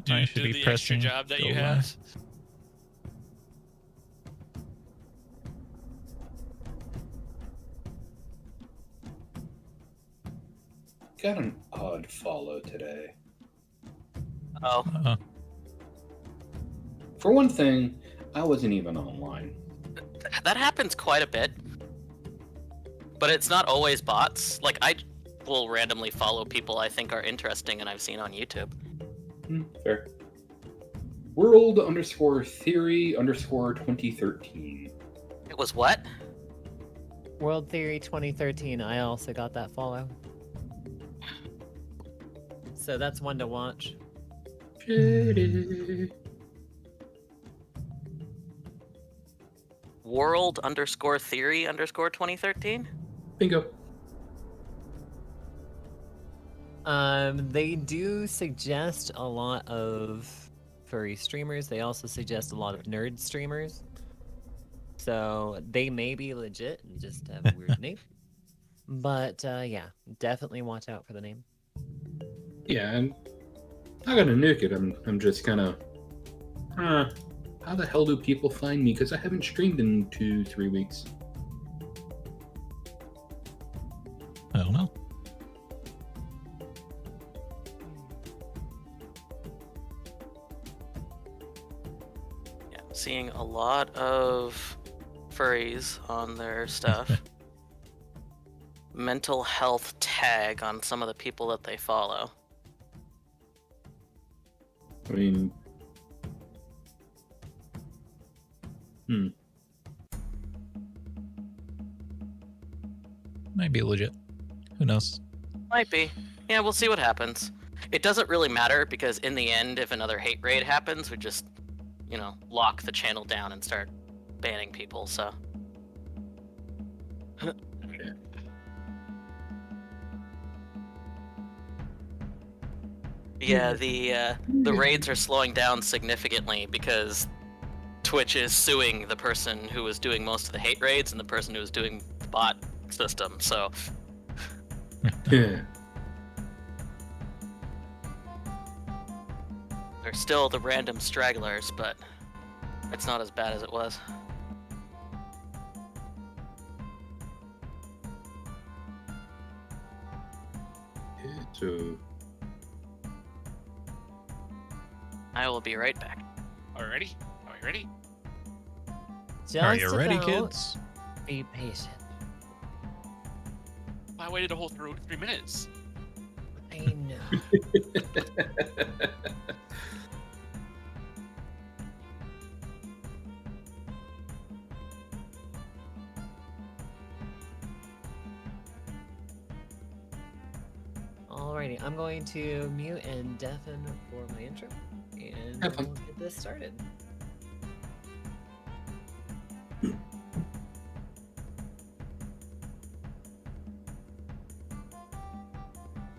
I should do be the extra pressing job that go you have. Got an odd follow today. Oh, For one thing, I wasn't even online. that happens quite a bit. But it's not always bots. Like, I will randomly follow people I think are interesting and I've seen on YouTube. Fair. World _theory _2013. It was what? World Theory 2013. I also got that follow. So that's one to watch. Shitty. World _theory _2013? Bingo. They do suggest a lot of furry streamers. They also suggest a lot of nerd streamers. So they may be legit and just have a weird name. But yeah, definitely watch out for the name. Yeah, I'm not gonna nuke it. I'm just gonna. How the hell do people find me? Because I haven't streamed in 2-3 weeks. I don't know. Yeah, I'm seeing a lot of furries on their stuff. Mental health tag on some of the people that they follow. I mean, Might be legit. Who knows? Might be. Yeah, we'll see what happens. It doesn't really matter because in the end, if another hate raid happens, we just, lock the channel down and start banning people, so. Yeah, the raids are slowing down significantly because Twitch is suing the person who was doing most of the hate raids and the person who was doing the bot system, so. yeah. There's still the random stragglers, but it's not as bad as it was. So, I will be right back. Already? Are we ready? Just Are you ready, about. kids? Be patient. I waited a whole 3 minutes. I know. Alrighty, I'm going to mute and deafen for my intro, and Have fun. we'll get this started.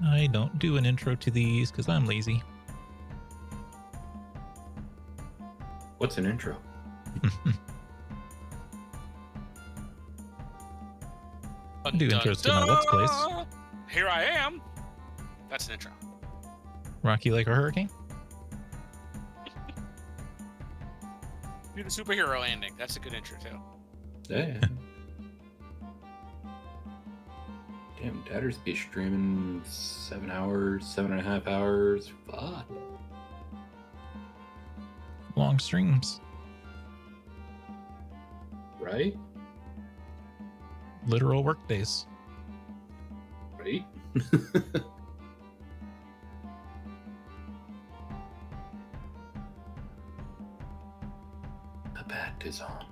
I don't do an intro to these because I'm lazy. what's an intro? Do intros to my Let's Plays. Here I am. That's an intro. Rocky like a hurricane? Do the superhero landing. That's a good intro too. Yeah. Damn, Dadders be streaming 7 hours, 7.5 hours. Fuck. Long streams. Right? Literal work days. Right? The bat is on.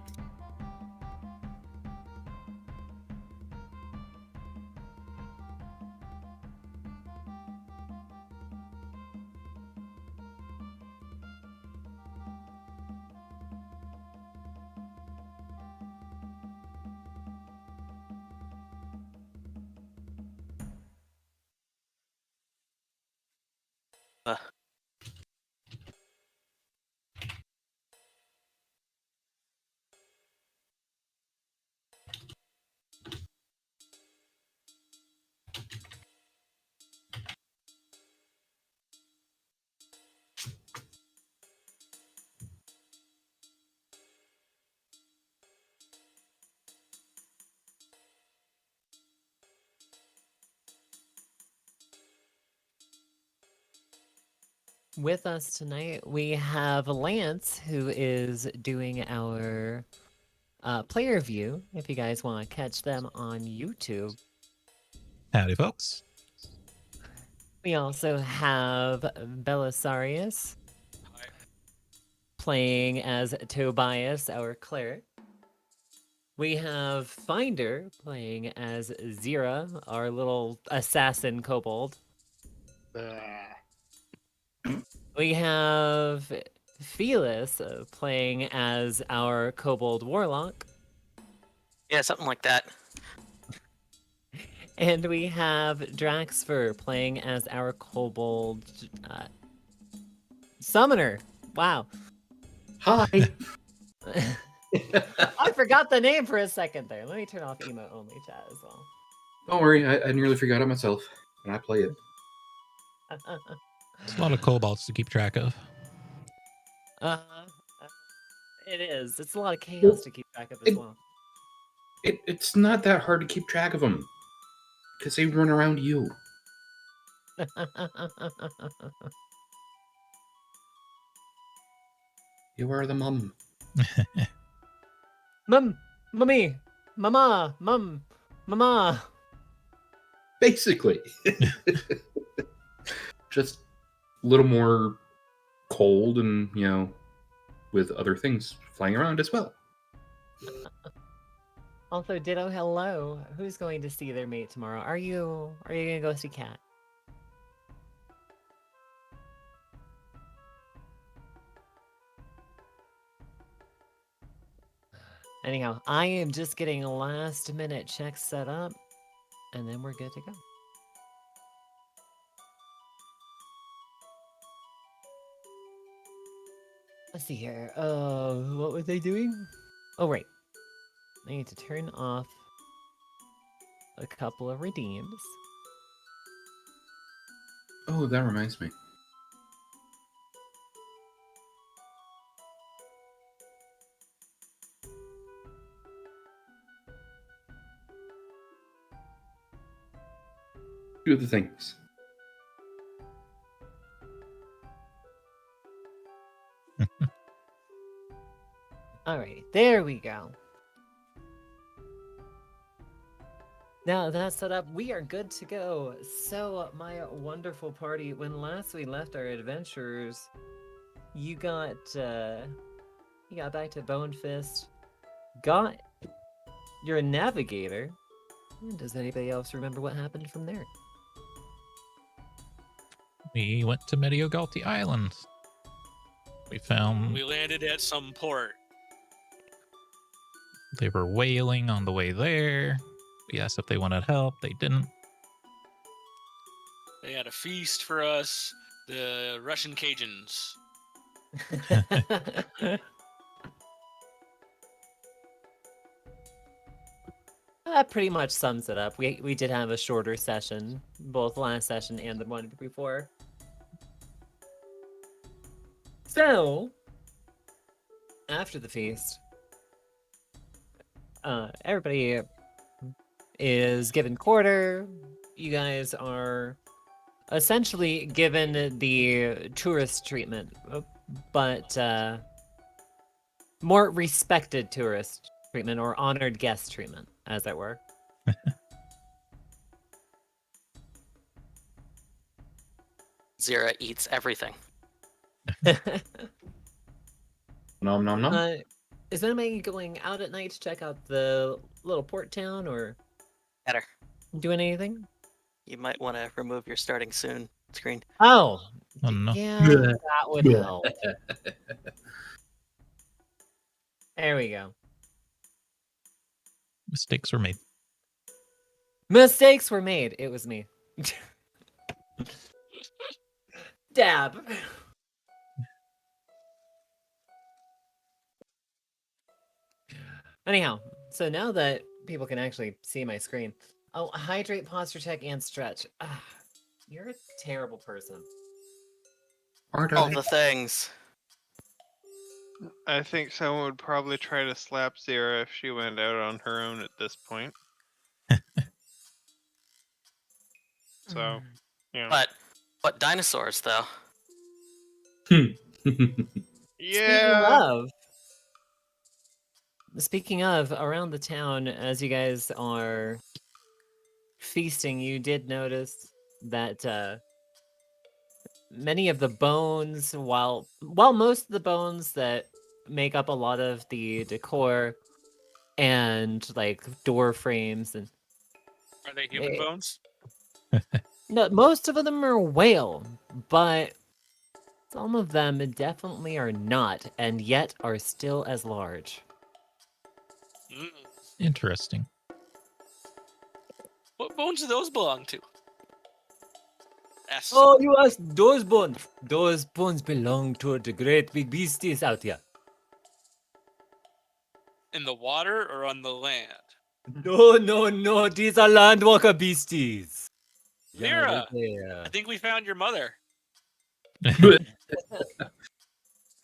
with us tonight, we have Lance, who is doing our player view. If you guys want to catch them on YouTube. Howdy, folks. We also have Belisarius playing as Tobias, our cleric. We have Finder playing as Zira, our little assassin kobold. We have Felis playing as our kobold warlock. Yeah, something like that. And we have Draxfer playing as our kobold summoner. Wow. Hi. I forgot the name for a second there. Let me turn off emote only chat as well. Don't worry, I nearly forgot it myself when I play it. It's a lot of kobolds to keep track of. It is. It's a lot of chaos to keep track of as well. It's not that hard to keep track of them. Because they run around you. You are the mum. Mum, mummy, mama, mum, mama. Basically. Just a little more cold and, with other things flying around as well. Also, ditto hello. Who's going to see their mate tomorrow? Are you gonna go see Cat? Anyhow, I am just getting last minute checks set up, and then we're good to go. Let's see here. What were they doing? Oh, right. I need to turn off a couple of redeems. Oh, that reminds me. Two of the things. Alright, there we go. Now that's set up, we are good to go. So, my wonderful party, when last we left our adventurers, you got back to Bone Fist, got your navigator. Does anybody else remember what happened from there? We went to Mediogalti Island. We found We landed at some port. they were whaling on the way there. We asked if they wanted help. They didn't. They had a feast for us. The Russian Cajuns. That pretty much sums it up. We did have a shorter session, both last session and the one before. So, after the feast, everybody is given quarter. You guys are essentially given the tourist treatment, but more respected tourist treatment or honored guest treatment, as it were. Zira eats everything. Nom nom nom. Is anybody going out at night to check out the little port town or Better. doing anything? You might want to remove your starting soon screen. Oh, Oh, no. yeah, that would help. There we go. Mistakes were made. Mistakes were made. It was me. Dab. Anyhow, so now that people can actually see my screen. Oh, hydrate, posture check, and stretch. You're a terrible person. Aren't All I? the things. I think someone would probably try to slap Zira if she went out on her own at this point. So, yeah. But what dinosaurs, though? Yeah. Speaking of, around the town, as you guys are feasting, you did notice that many of the bones, while most of the bones that make up a lot of the decor and like door frames and Are they human Eh, bones? no, most of them are whale, but some of them definitely are not, and yet are still as large. Mm. Interesting. What bones do those belong to? Ask Oh, you asked those bones. Those bones belong to the great big beasties out here. in the water or on the land? No, no, no. These are landwalker beasties. Lyra, Yeah. I think we found your mother.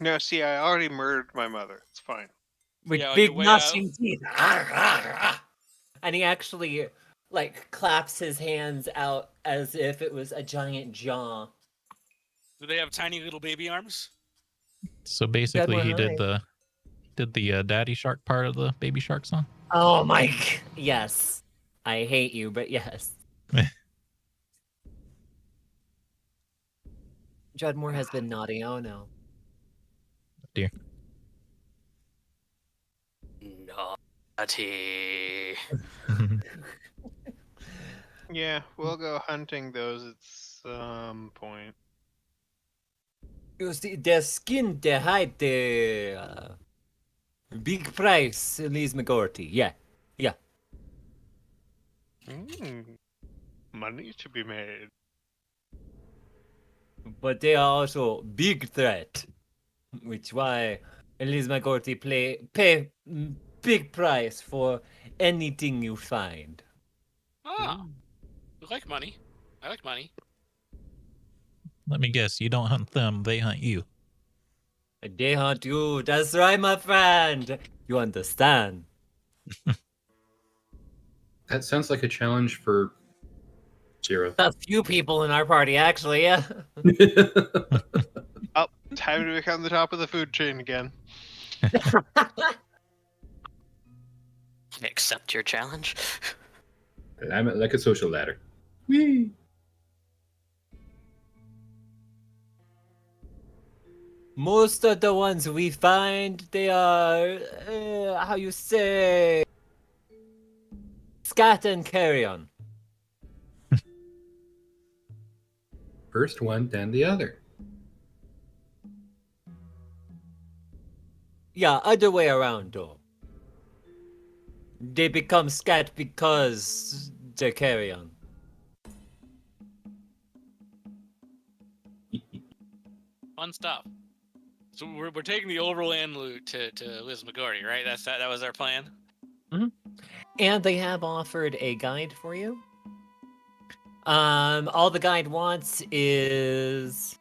No, see, I already murdered my mother. It's fine. With Yeah, on big your way gnashing teeth. And he actually like claps his hands out as if it was a giant jaw. Do they have tiny little baby arms? So basically, Deadwood he did High. the daddy shark part of the baby shark song. Oh my yes. I hate you, but yes. Dreadmore has been naughty. Oh no. Dear. Naughty. Yeah, we'll go hunting those at some point. You see, their skin, they hide the big price, Liz McGorty. Yeah, yeah. Money to be made. But they are also big threat, which why Liz McGorty pay big price for anything you find. Oh, we like money. I like money. Let me guess, you don't hunt them, they hunt you. They hunt you. That's right, my friend. You understand? That sounds like a challenge for Zero. A few people in our party, actually. Yeah. Oh, time to become the top of the food chain again. I accept your challenge. I'm like a social ladder. Whee! Most of the ones we find, they are, how you say, scat and carry on. First one, then the other. Yeah, other way around though. They become scat because they carry on. Fun stuff. So we're taking the overland loot to Liz McGorty, right? That was our plan. And they have offered a guide for you. All the guide wants is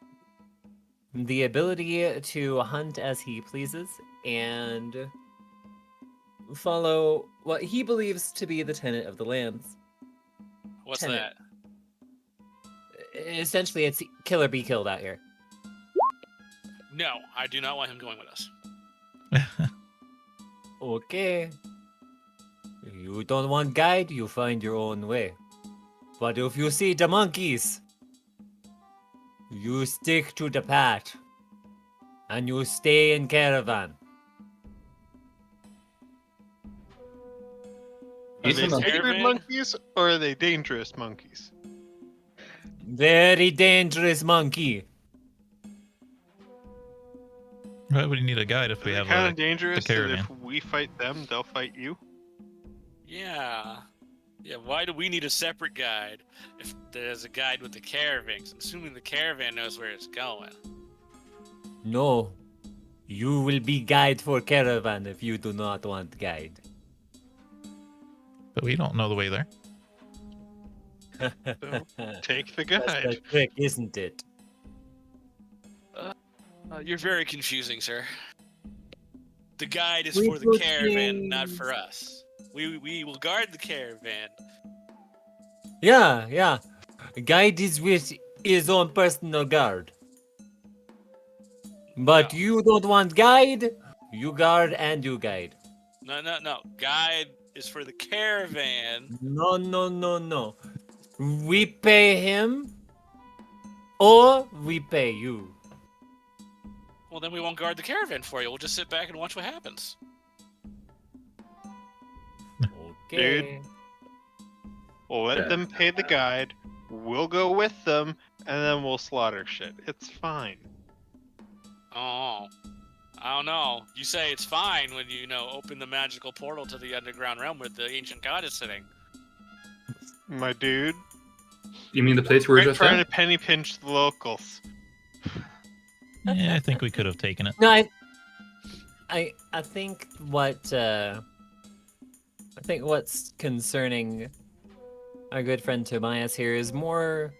the ability to hunt as he pleases and follow what he believes to be the tenet of the lands. What's Tenet. that? Essentially, it's kill or be killed out here. No, I do not want him going with us. Okay. You don't want guide, you find your own way. But if you see the monkeys, you stick to the path. And you stay in caravan. Are These they are monkeys. sacred Caravan? monkeys or are they dangerous monkeys? Very dangerous monkey. Why would you need a guide if we Is it have kind a of dangerous that caravan? if we fight them, they'll fight you? Yeah. Yeah, why do we need a separate guide if there's a guide with the caravans? I'm assuming the caravan knows where it's going. No. You will be guide for caravan if you do not want guide. But we don't know the way there. Take the That's the guide. trick, isn't it? You're very confusing, sir. The guide is We for the put caravan, not things- for us. We will guard the caravan. Yeah. Guide is with his own personal guard. But No. you don't want guide? You guard and you guide. No. Guide is for the caravan. No. We pay him, or we pay you. Well, then we won't guard the caravan for you. We'll just sit back and watch what happens. Okay. We'll let Yeah. them pay the guide. We'll go with them, and then we'll slaughter shit. It's fine. Oh, I don't know. You say it's fine when you open the magical portal to the underground realm where the ancient god is sitting. My dude. You mean the place where we're Quit just trying at? to penny pinch the locals. Yeah, I think we could have taken it. No, I think what's concerning our good friend Tobias here is more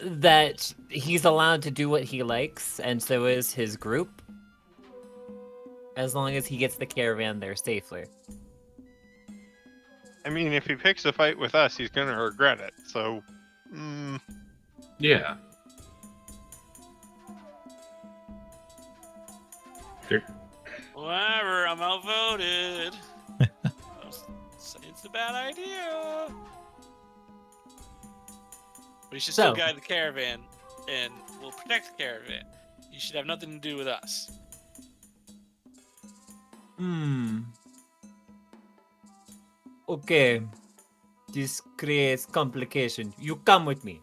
that he's allowed to do what he likes, and so is his group, as long as he gets the caravan there safely. I mean, if he picks a fight with us, he's gonna regret it. So, Yeah. Whatever, I'm outvoted. It's a bad idea. We should still So- guide the caravan, and we'll protect the caravan. You should have nothing to do with us. Okay. This creates complication. You come with me.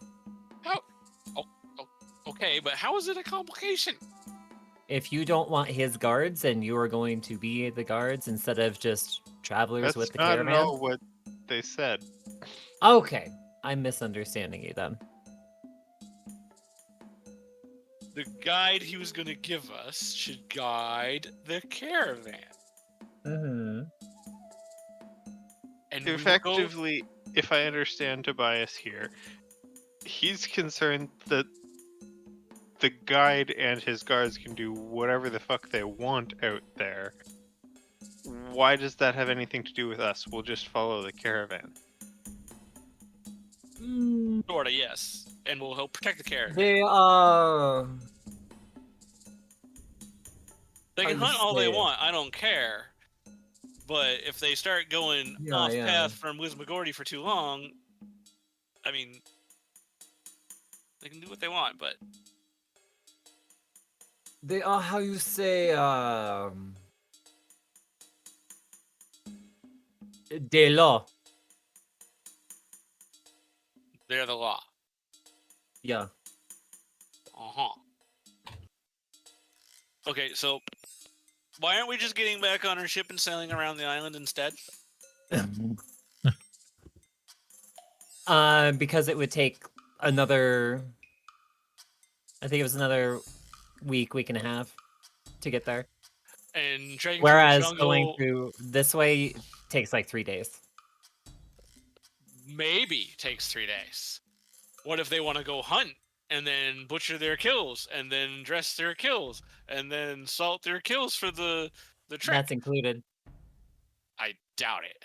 Okay, but how is it a complication? If you don't want his guards and you are going to be the guards instead of just travelers that's with the not at caravan. all what they said. Okay. I'm misunderstanding you then. The guide he was going to give us should guide the caravan. Mm-hmm. And we will go- Effectively, if I understand Tobias here, he's concerned that the guide and his guards can do whatever the fuck they want out there. Why does that have anything to do with us? We'll just follow the caravan. Sorta, yes. And we'll help protect the caravan. They are. They can Hard to hunt all they say. want. I don't care. But if they start going Yeah, off yeah. path from Wismagordy for too long, I mean, they can do what they want. But They are how you say de law. they're the law. Yeah. Okay, so why aren't we just getting back on our ship and sailing around the island instead? Because it would take another. I think it was another week and a half to get there. And trekking Whereas through the going jungle through this way takes like 3 days. maybe takes 3 days. What if they want to go hunt and then butcher their kills and then dress their kills and then salt their kills for the trek? That's included. I doubt it.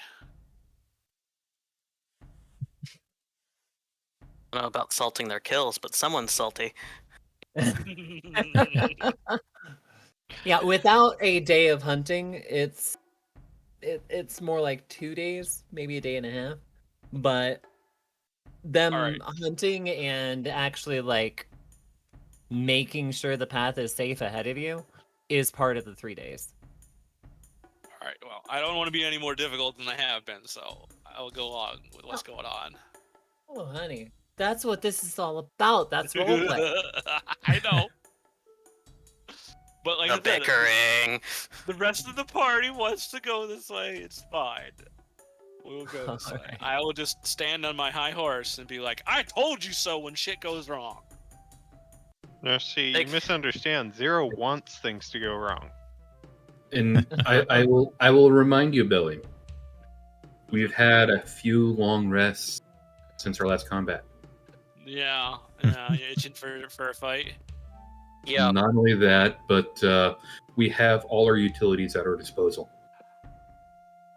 I don't know about salting their kills, but someone's salty. Yeah, without a day of hunting, it's more like 2 days, maybe a day and a half. But them Alright. hunting and actually like making sure the path is safe ahead of you is part of the 3 days. All right. Well, I don't want to be any more difficult than I have been, so I'll go on with what's going on. Oh, honey, that's what this is all about. That's roleplay. I know. But like The I said, bickering. the rest of the party wants to go this way. It's fine. We'll go this way. Alright. I will just stand on my high horse and be like, "I told you so" when shit goes wrong. No, see, Like- you misunderstand. Zero wants things to go wrong. And I will remind you, Billy. We've had a few long rests since our last combat. Yeah, you're itching for a fight. Yeah. Not only that, but we have all our utilities at our disposal.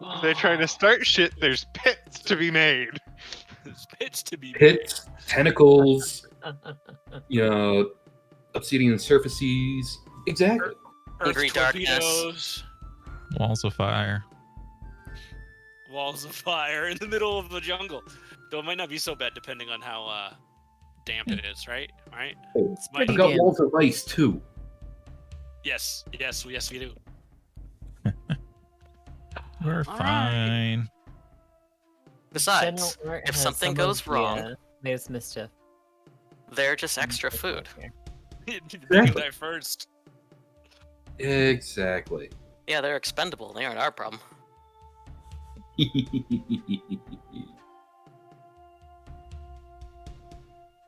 If they try to start shit, there's pits to be made. There's pits to be made. Pits, tentacles, obsidian surfaces, Exactly. Angry Earth darkness. torpedoes, Walls of fire. walls of fire in the middle of the jungle. Though it might not be so bad depending on how damp it is, right? Right? Hey, It's Might- I've pretty got damn. walls of ice too. Yes, we do. We're All fine. Besides, General Art if has something some goes of the, wrong, latest mischief. they're just extra food. You can die first. Exactly. Yeah, they're expendable. They aren't our problem.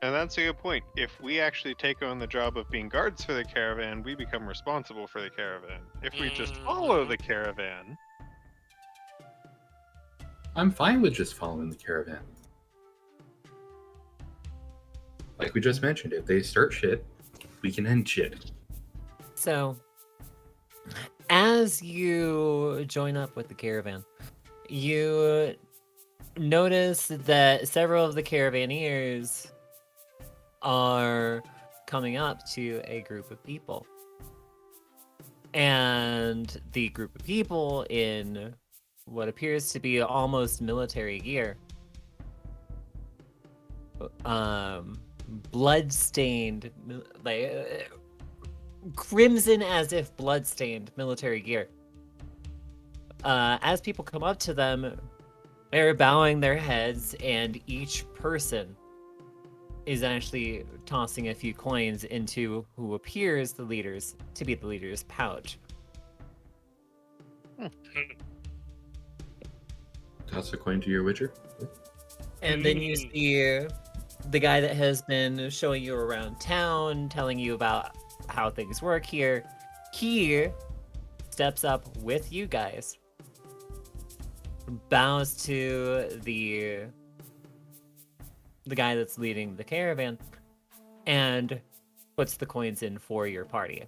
And that's a good point. If we actually take on the job of being guards for the caravan, we become responsible for the caravan. If we just follow the caravan, I'm fine with just following the caravan. Like we just mentioned, if they start shit, we can end shit. So, as you join up with the caravan, you notice that several of the caravaneers are coming up to a group of people. And the group of people in what appears to be almost military gear, blood-stained, like crimson as if blood-stained military gear. As people come up to them, they're bowing their heads, and each person is actually tossing a few coins into who appears to be the leader's pouch. Toss a coin to your witcher. And then you see the guy that has been showing you around town, telling you about how things work here. He steps up with you guys, bows to the guy that's leading the caravan, and puts the coins in for your party.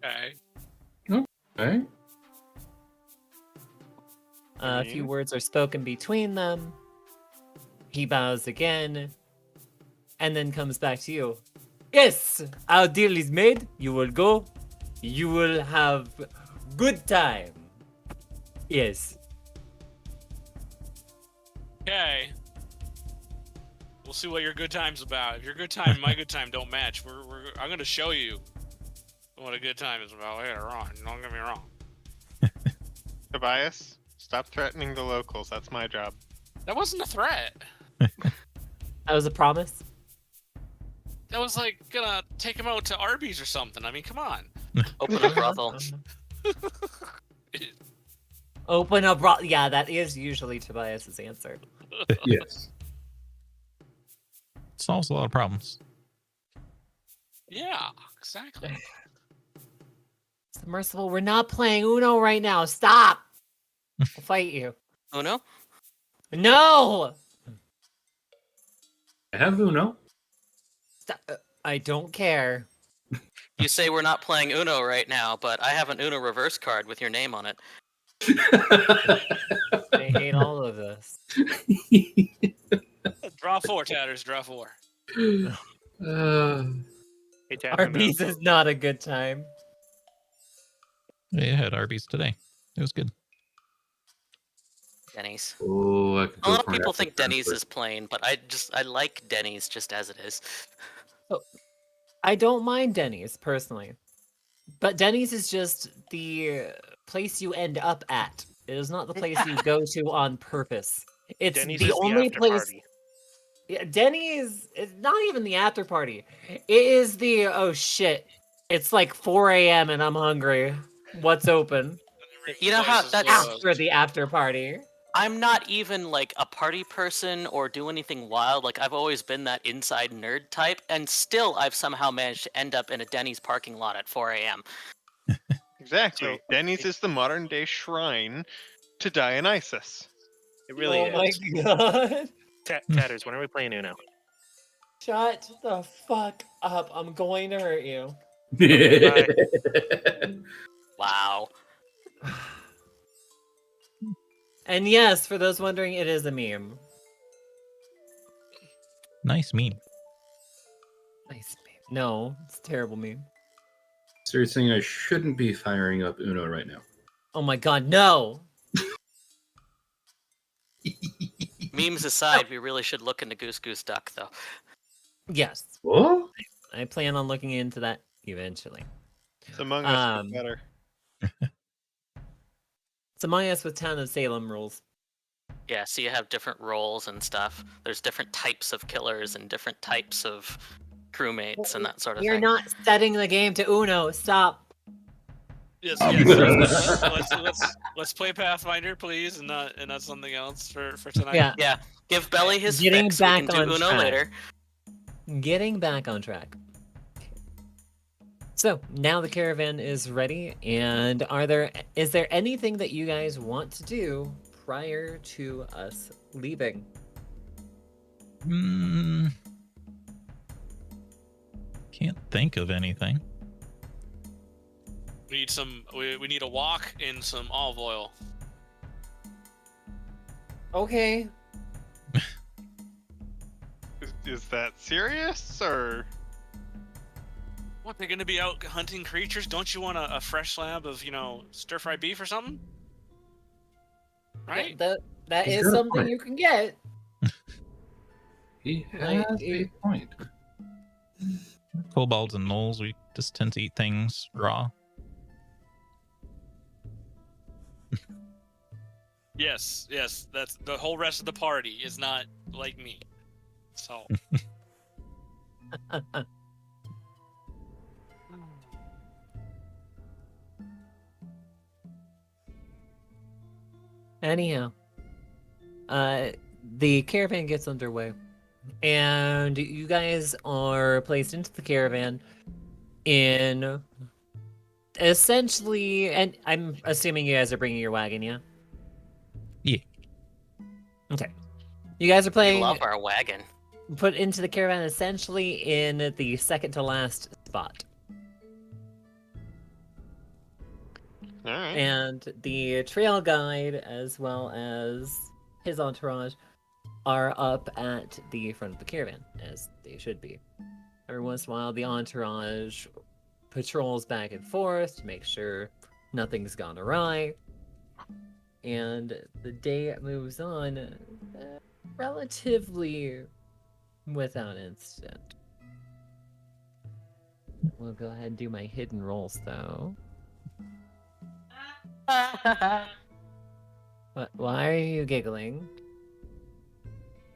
Okay. Okay. A few words are spoken between them. He bows again, and then comes back to you. Yes, our deal is made. You will go. You will have good time. Yes. Okay. We'll see what your good time's about. If your good time and my good time don't match, I'm gonna show you what a good time is about later on. Don't get me wrong. Tobias, stop threatening the locals. That's my job. That wasn't a threat. That was a promise. That was like gonna take him out to Arby's or something. I mean, come on. Open a brothel. Open up. Yeah, that is usually Tobias's answer. Yes. Solves a lot of problems. Yeah, exactly. Submersible, we're not playing Uno right now. Stop. I'll fight you. Oh no? No. I have Uno. Stop. I don't care. You say we're not playing Uno right now, but I have an Uno reverse card with your name on it. I hate all of this. Draw 4, Tatters. Draw 4. Hey, Tat, Arby's is not a good time. I had Arby's today. It was good. Denny's. Oh, I could A go lot of for an people apple think Denny's transfer. is plain, but I like Denny's just as it is. I don't mind Denny's personally, but Denny's is just the place you end up at. It is not the place you go to on purpose. It's Denny's the is only after place. party. Yeah, Denny's is not even the after party. It is the oh shit. It's like 4 a.m. and I'm hungry. What's open? You know how Places that's- closed. After the after party. I'm not even like a party person or do anything wild. Like I've always been that inside nerd type, and still I've somehow managed to end up in a Denny's parking lot at 4 a.m. Exactly. So, Denny's is the modern day shrine to Dionysus. It really Oh is. my god. Tatters, when are we playing Uno? Shut the fuck up. I'm going to hurt you. Wow. And yes, for those wondering, it is a meme. Nice meme. Nice meme. No, it's a terrible meme. So you're saying I shouldn't be firing up Uno right now? Oh my god, no! Memes aside, we really should look into Goose Goose Duck, though. Yes, What? I plan on looking into that eventually. It's Among Us but better. It's Among Us with Town of Salem rules. Yeah, so you have different roles and stuff. There's different types of killers and different types of crewmates and that sort of You're thing. not setting the game to Uno. Stop. Yes, Um, let's play Pathfinder, please, and not something else for tonight. Yeah. Yeah, give Belly his Getting fix. back We can do on Uno track. later. Getting back on track. So now the caravan is ready, and is there anything that you guys want to do prior to us leaving? Can't think of anything. We need we need a walk and some olive oil. Okay. Is that serious or? What, they're gonna be out hunting creatures? Don't you want a fresh slab of, stir-fried beef or something? Right? That He's is got a something point. you can get. He Right, has a point. Kobolds and gnolls, we just tend to eat things raw. Yes, that's the whole rest of the party is not like me. So Anyhow, the caravan gets underway, and you guys are placed into the caravan in essentially, and I'm assuming you guys are bringing your wagon, yeah? Yeah. Okay. You guys are We playing love our wagon. put into the caravan essentially in the second to last spot. All right. And the trail guide, as well as his entourage, are up at the front of the caravan, as they should be. Every once in a while, the entourage patrols back and forth to make sure nothing's gone awry. And the day moves on relatively without incident. We'll go ahead and do my hidden rolls, though. Why are you giggling?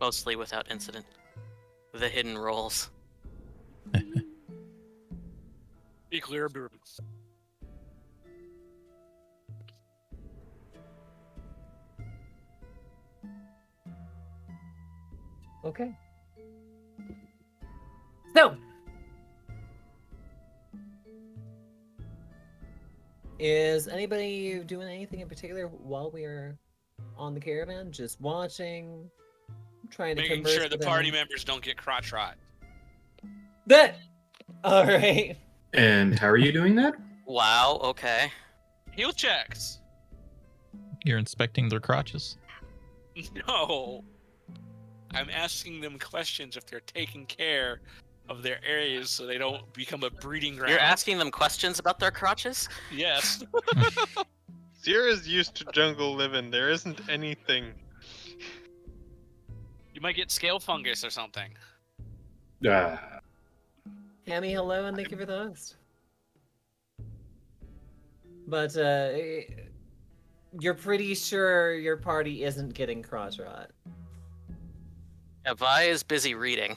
Mostly without incident. The hidden roles. equilibrium. Okay. So, is anybody doing anything in particular while we are on the caravan? Just watching, trying to Making converse sure the with party anyone? members don't get crotch rot. That. All right. And how are you doing that? Wow, okay. Heal checks. You're inspecting their crotches. No. I'm asking them questions if they're taking care of their areas so they don't become a breeding ground. You're asking them questions about their crotches? Yes. Sierra's used to jungle living. There isn't anything. You might get scale fungus or something. Hammy, hello, and thank you for the host. But, you're pretty sure your party isn't getting crotch rot. Yeah, Vi is busy reading.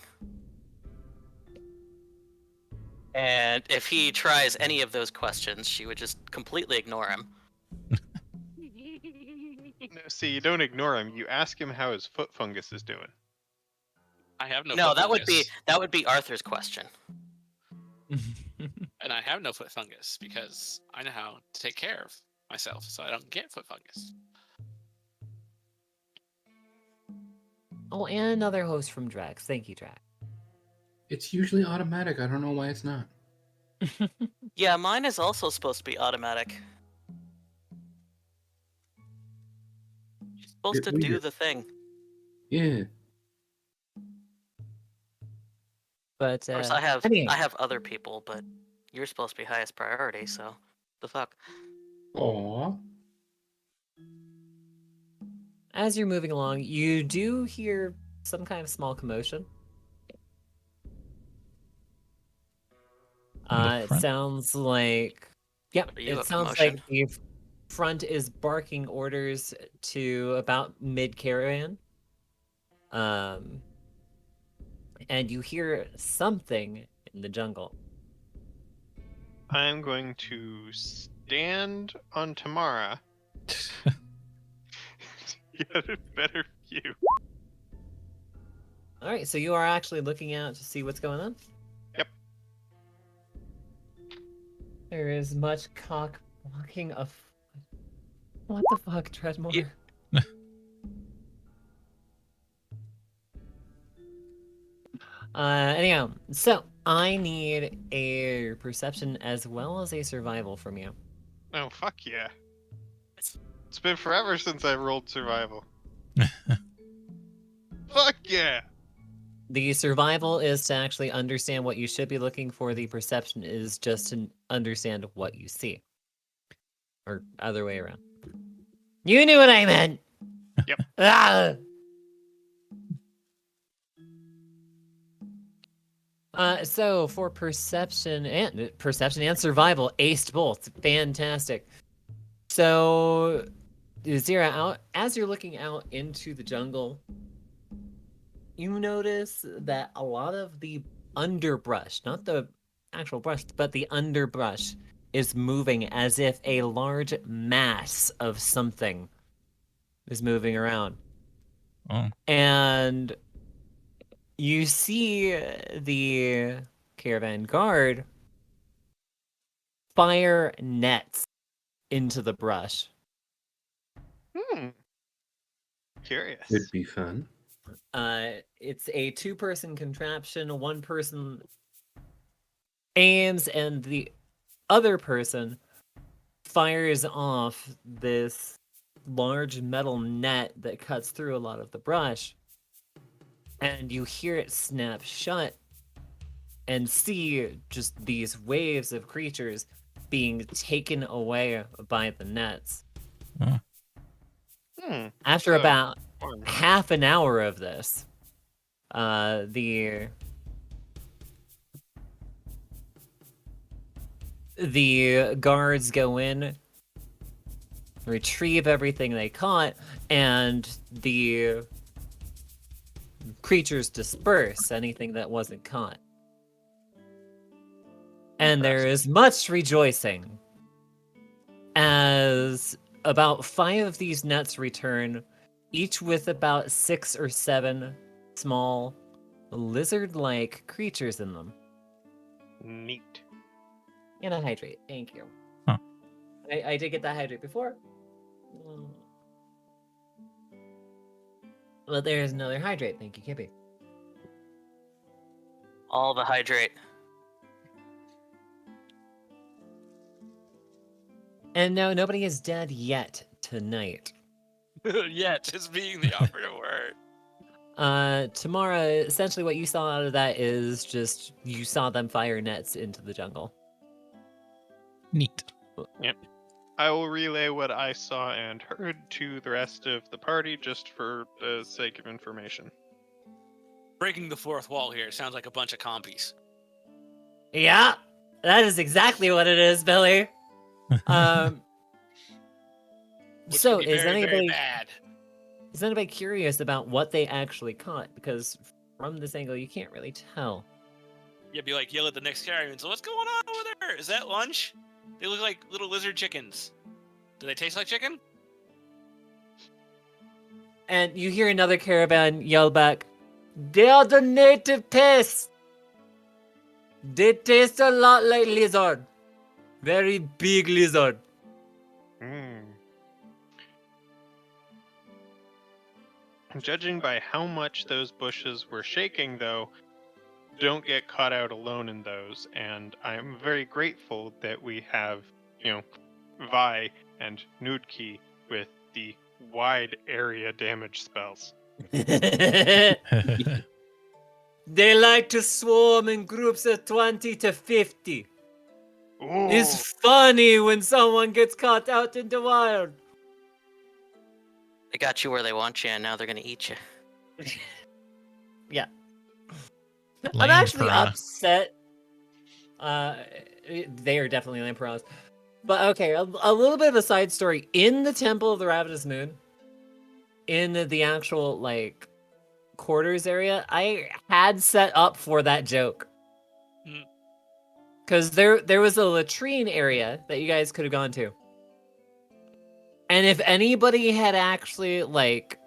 And if he tries any of those questions, she would just completely ignore him. No, see, you don't ignore him. You ask him how his foot fungus is doing. I have no No, foot fungus. that would be Arthur's question. And I have no foot fungus because I know how to take care of myself so I don't get foot fungus. Oh, and another host from Drax. Thank you, Drax. It's usually automatic. I don't know why it's not. Yeah, mine is also supposed to be automatic. She's supposed Bit to do weird. the thing. Yeah. But, Of course, I have anyway. I have other people, but You're supposed to be highest priority, so the fuck. Aw. As you're moving along, you do hear some kind of small commotion. In the It front? sounds like, yep, Are you it a sounds commotion? like the front is barking orders to about mid caravan. And you hear something in the jungle. I'm going to stand on Tammara. Get a better view. All right, so you are actually looking out to see what's going on? Yep. There is much cock blocking of. What the fuck, Treadmore? Yeah. Anyhow, so I need a perception as well as a survival from you. Oh, fuck yeah. It's been forever since I rolled survival. Fuck yeah! The survival is to actually understand what you should be looking for. The perception is just to understand what you see. Or other way around. You knew what I meant! Yep. Ah! So for perception and survival, aced both. Fantastic. So Zira, as you're looking out into the jungle, you notice that a lot of the underbrush, not the actual brush, but the underbrush is moving as if a large mass of something is moving around. Oh. And you see the caravan guard fire nets into the brush. Curious. Would be fun. It's a two-person contraption. One person aims, and the other person fires off this large metal net that cuts through a lot of the brush. And you hear it snap shut and see just these waves of creatures being taken away by the nets. After So- about half an hour of this, the guards go in, retrieve everything they caught, and the creatures disperse anything that wasn't caught. And there is much rejoicing as about 5 of these nets return, each with about 6 or 7 small lizard-like creatures in them. Neat. And a hydrate, thank you. Huh. I did get that hydrate before. But there's another hydrate, thank you, Kippy. All the hydrate. And no, nobody is dead yet tonight. Yet is being the operative word. Tammara, essentially what you saw out of that is just you saw them fire nets into the jungle. Neat. I will relay what I saw and heard to the rest of the party just for the sake of information. Breaking the fourth wall here sounds like a bunch of compies. Yeah, that is exactly what it is, Billy. Which So could be very, very bad. is anybody curious about what they actually caught? Because from this angle, you can't really tell. Yeah, be like, yell at the next caravan. So what's going on over there? Is that lunch? They look like little lizard chickens. Do they taste like chicken? And you hear another caravan yell back, "They are the native pests. They taste a lot like lizard. Very big lizard." Judging by how much those bushes were shaking, though, don't get caught out alone in those, and I'm very grateful that we have, Vi and Nudki with the wide area damage spells. They like to swarm in groups of 20 to 50. Ooh. funny when someone gets caught out in the wild. They got you where they want you, and now they're gonna eat you. Yeah. I'm Land actually piranha. upset. They are definitely land piranhas. But okay, a little bit of a side story. In the Temple of the Ravenous Moon, in the actual, like, quarters area, I had set up for that joke. Hmm. Because there was a latrine area that you guys could have gone to. And if anybody had actually, like,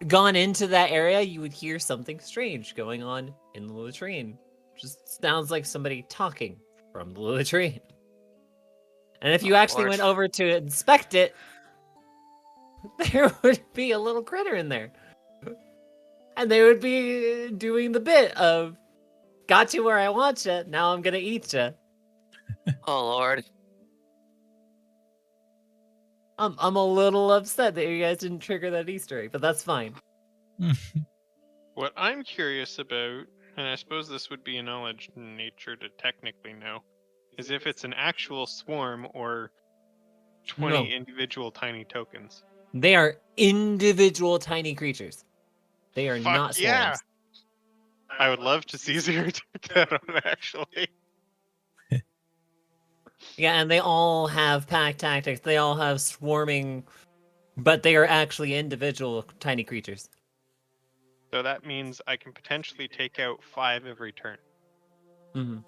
gone into that area, you would hear something strange going on in the latrine. Just sounds like somebody talking from the latrine. And if you Oh, actually Lord. went over to inspect it, there would be a little critter in there. And they would be doing the bit of, got you where I want you, now I'm gonna eat you. Oh Lord. I'm a little upset that you guys didn't trigger that Easter egg, but that's fine. What I'm curious about, and I suppose this would be a knowledge nature to technically know, is if it's an actual swarm or 20 No. individual tiny tokens. They are individual tiny creatures. They are Fuck not yeah! swarms. I would love to see Zero take that on, actually. Yeah, and they all have pack tactics. They all have swarming, but they are actually individual tiny creatures. So that means I can potentially take out 5 every turn. hmm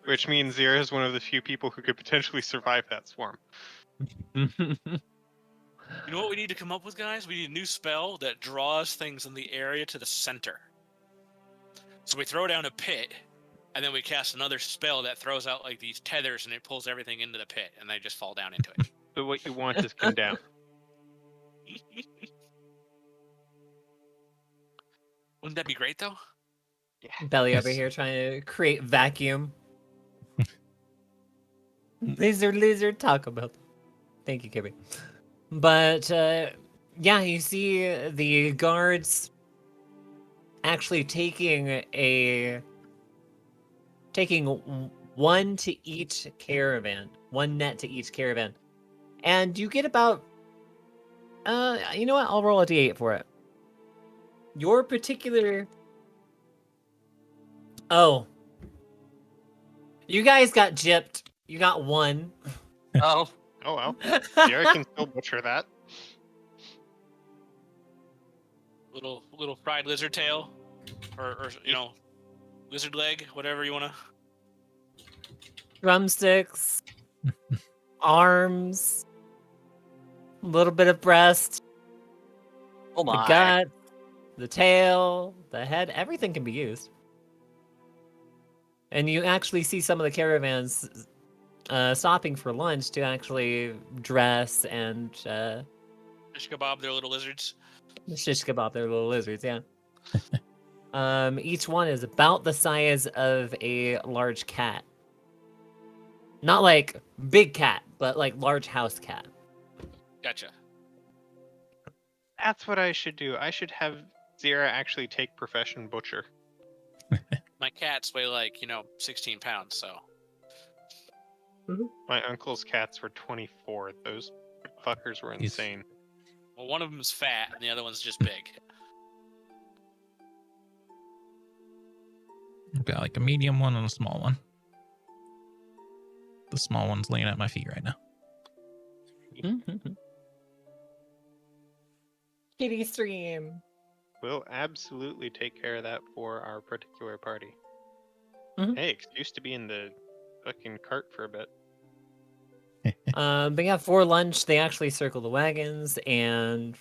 Which means Zero is one of the few people who could potentially survive that swarm. You know what we need to come up with, guys? We need a new spell that draws things in the area to the center. So we throw down a pit, and then we cast another spell that throws out like these tethers, and it pulls everything into the pit, and they just fall down into it. So what you want is come down. Wouldn't that be great, though? Belly over Yes. here trying to create vacuum. Lizard, Taco Bell. Thank you, Kibby. But, yeah, you see the guards actually taking one to each caravan, one net to each caravan. And you get about, you know what? I'll roll a d8 for it. Your particular... Oh. You guys got gypped. You got one. Oh. Oh well. Zero can still butcher that. Little fried lizard tail, or you know, lizard leg, whatever you wanna. Drumsticks. Arms. A little bit of breast. Oh The my. gut. The tail. The head. Everything can be used. And you actually see some of the caravans stopping for lunch to actually dress and Shish kebab, they're little lizards. shish kebab their little lizards, yeah. Each one is about the size of a large cat. Not like big cat, but like large house cat. Gotcha. That's what I should do. I should have Zero actually take profession butcher. My cats weigh like 16 pounds, so My uncle's cats were 24. Those fuckers were He's- insane. well, one of them's fat and the other one's just big. I've got like a medium one and a small one. The small one's laying at my feet right now. Kitty stream. We'll absolutely take care of that for our particular party. Mhm. Hey, excuse to be in the fucking cart for a bit. But yeah, for lunch, they actually circle the wagons and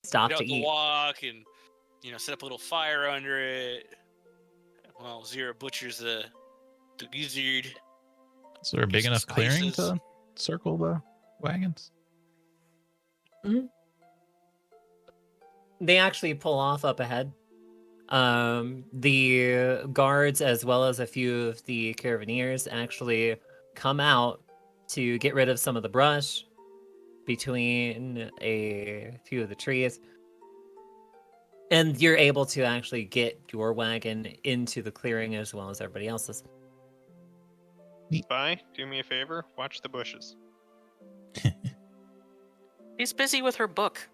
stop Get to out the eat. walk and set up a little fire under it. Well, Zero butchers the gizzard. Is there a big Some enough clearing spices. to circle the wagons? They actually pull off up ahead. The guards, as well as a few of the caravaneers, actually come out to get rid of some of the brush between a few of the trees. And you're able to actually get your wagon into the clearing as well as everybody else's. Spy, do me a favor. Watch the bushes. She's busy with her book.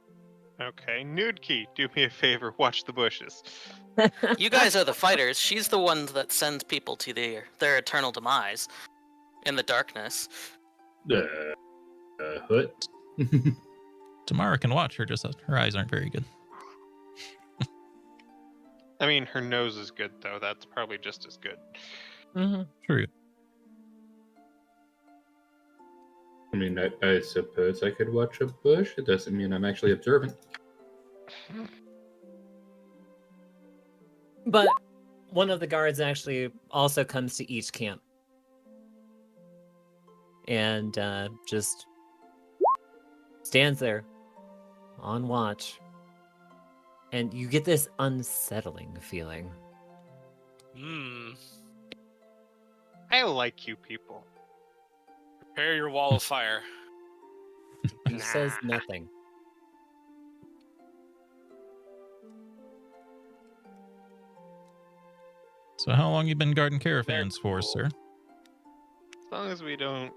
Okay. Nude Key, do me a favor. Watch the bushes. You guys are the fighters. She's the one that sends people to their eternal demise in the darkness. Hood. Tammara can watch her, just her eyes aren't very good. I mean, her nose is good, though. That's probably just as good. Mm-hmm. True. I mean, I suppose I could watch a bush. It doesn't mean I'm actually observant. But one of the guards actually also comes to each camp. And just stands there on watch. And you get this unsettling feeling. I like you people. Prepare your wall of fire. He says nothing. So how long you been guarding caravans for, cool. sir? As long as we don't,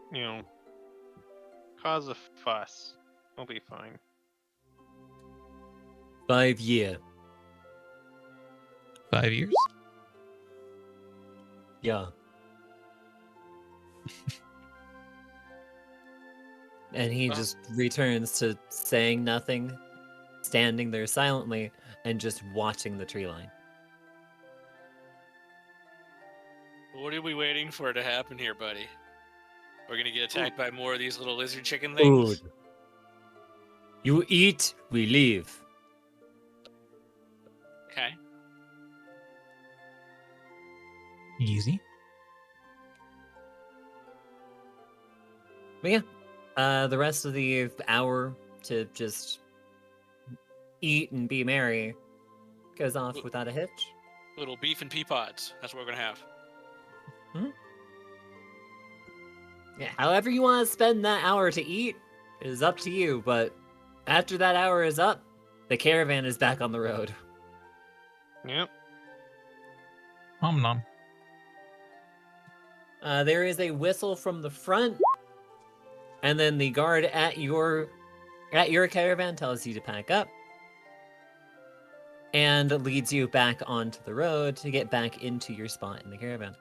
cause a fuss, we'll be fine. 5 years. 5 years? Yeah. And he just returns to saying nothing, standing there silently, and just watching the tree line. What are we waiting for to happen here, buddy? We're gonna get attacked by more of these little lizard chicken things? Food. You eat, we leave. Okay. Easy. But yeah, the rest of the hour to just eat and be merry goes off without a hitch. Little beef and pea pods. That's what we're gonna have. Yeah, however you want to spend that hour to eat is up to you, but after that hour is up, the caravan is back on the road. Yep. Nom nom. There is a whistle from the front, and then the guard at your caravan tells you to pack up and leads you back onto the road to get back into your spot in the caravan.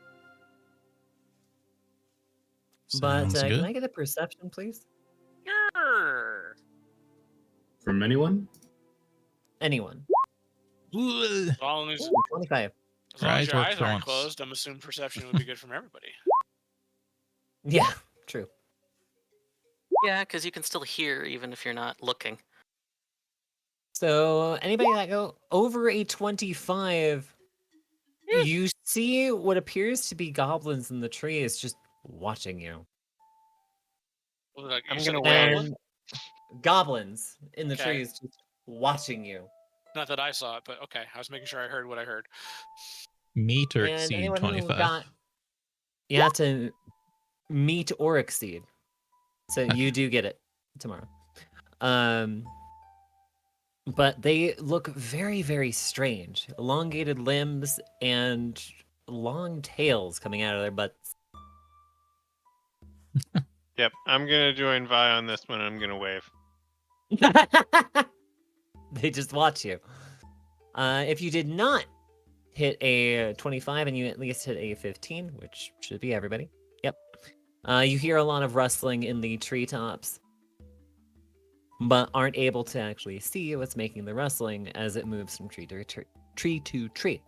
Sounds But good. can I get a perception, please? From anyone? Anyone. As long as, 25. as, long as your Right, eyes for aren't once. closed, I'm assuming perception would be good from everybody. Yeah, true. Yeah, because you can still hear even if you're not looking. So anybody that go over a 25, you see what appears to be goblins in the trees just watching you. Like, I'm you said gonna a wave. goblin? And goblins in the Okay. trees just watching you. Not that I saw it, but okay. I was making sure I heard what I heard. Meet or And exceed anyone who 25. got, you have to meet or exceed. So you do get it tomorrow. But they look very, very strange. Elongated limbs and long tails coming out of their butts. Yep. I'm gonna join Vi on this one. I'm gonna wave. They just watch you. If you did not hit a 25 and you at least hit a 15, which should be everybody. Yep. You hear a lot of rustling in the treetops, but aren't able to actually see what's making the rustling as it moves from tree to tree.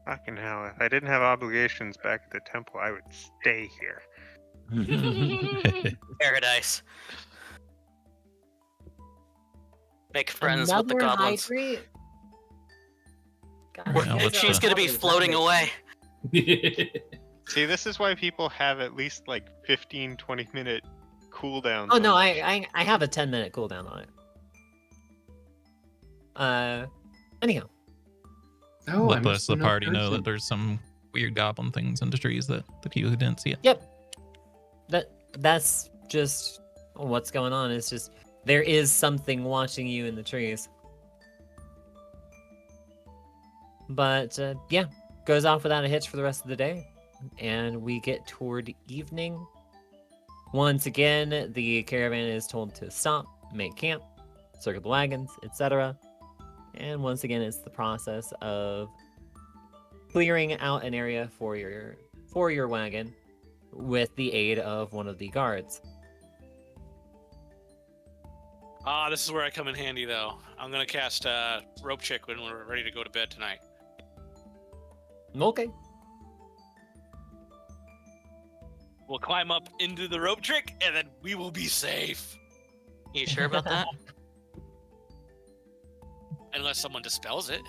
Fucking hell. If I didn't have obligations back at the temple, I would stay here. Paradise. Make friends with the Another goblins. hydrate? God, Well, you guys let's are She's gonna be always floating hydrate. away. See, this is why people have at least like 15, 20-minute cooldowns. Oh no, on this. I have a 10-minute cooldown on it. Anyhow. Oh, I Let the must rest of be the no party know person. that there's some weird goblin things in the trees that the people who didn't see it. Yep. That's just what's going on. It's just there is something watching you in the trees. But yeah, goes off without a hitch for the rest of the day, and we get toward evening. Once again, the caravan is told to stop, make camp, circle the wagons, etc. And once again, it's the process of clearing out an area for your wagon with the aid of one of the guards. Ah, this is where I come in handy, though. I'm gonna cast Rope Chick when we're ready to go to bed tonight. Okay. We'll climb up into the rope trick, and then we will be safe. You sure about that? Unless someone dispels it.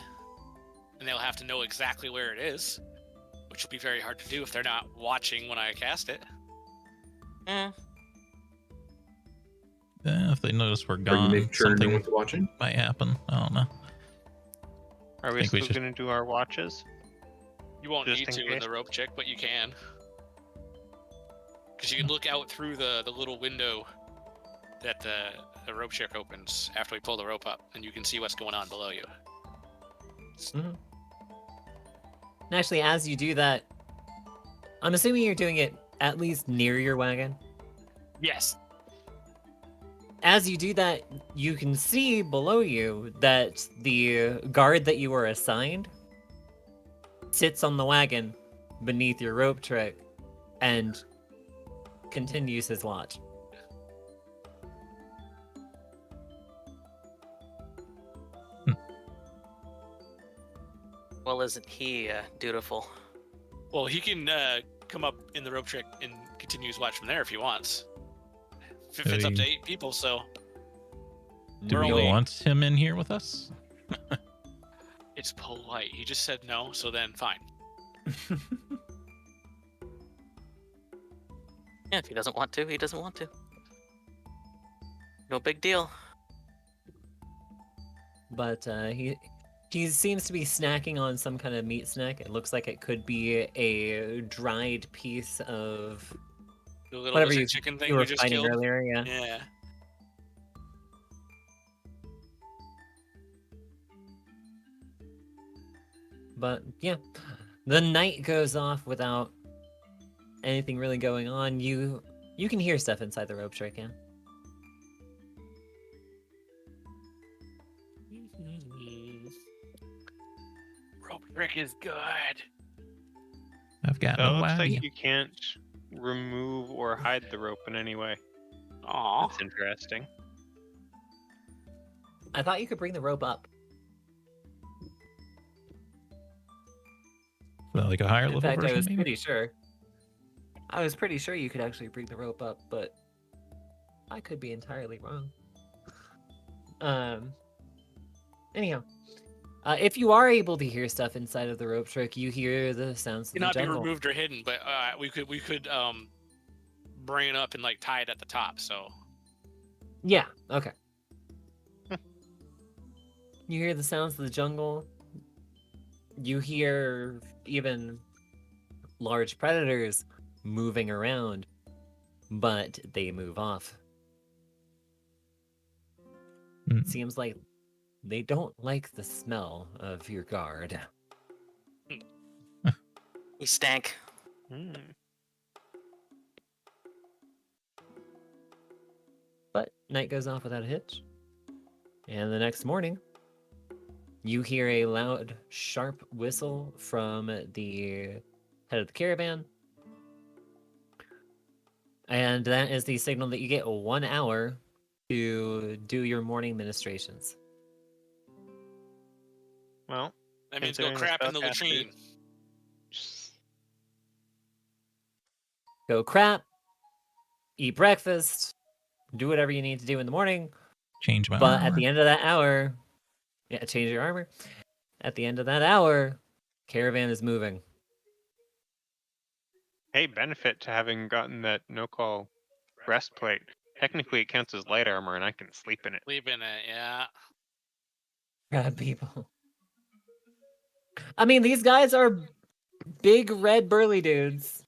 And they'll have to know exactly where it is. Which will be very hard to do if they're not watching when I cast it. Eh. If they notice we're Are you gone, making sure no something one's watching? might happen. I don't know. Are we think we still should- going to do our watches? You won't Just need in to in case. the rope check, but you can. Because you can look out through the little window that the rope check opens after we pull the rope up, and you can see what's going on below you. And actually, as you do that, I'm assuming you're doing it at least near your wagon. Yes. As you do that, you can see below you that the guard that you were assigned sits on the wagon beneath your rope trick and continues his watch. Well, isn't he dutiful? Well, he can come up in the rope trick and continue his watch from there if he wants. If it fits up to 8 people, so Do We're we only- want him in here with us? it's polite. He just said no, so then fine. Yeah, if he doesn't want to, he doesn't want to. No big deal. But he seems to be snacking on some kind of meat snack. It looks like it could be a dried piece of The little whatever lizard chicken thing you were we just fighting killed. earlier. Yeah. Yeah. But yeah, the night goes off without anything really going on. You can hear stuff inside the rope trick, yeah. Rope trick is good. I've got So it no looks idea. like you can't remove or hide the rope in any way. Aw. That's interesting. I thought you could bring the rope up. Like a higher In level fact, I version, was maybe? pretty sure. I was pretty sure you could actually bring the rope up, but I could be entirely wrong. Anyhow, if you are able to hear stuff inside of the rope trick, you hear the sounds of the Cannot be jungle. removed or hidden, but we could bring it up and like tie it at the top. So Yeah, okay. You hear the sounds of the jungle. You hear even large predators moving around, but they move off. Mm. It seems like they don't like the smell of your guard. He stank. Hmm. But night goes off without a hitch. And the next morning, you hear a loud, sharp whistle from the head of the caravan. And that is the signal that you get 1 hour to do your morning ministrations. Well, that means go Considering the crap in the spellcaster- latrine. Go crap, eat breakfast, do whatever you need to do in the morning. Change my But at armor. the end of that hour, yeah, change your armor. At the end of that hour, caravan is moving. hey, benefit to having gotten that no-call breastplate. Technically, it counts as light armor, and I can sleep in it. Sleep in it, yeah. Crab people. I mean, these guys are big, red, burly dudes.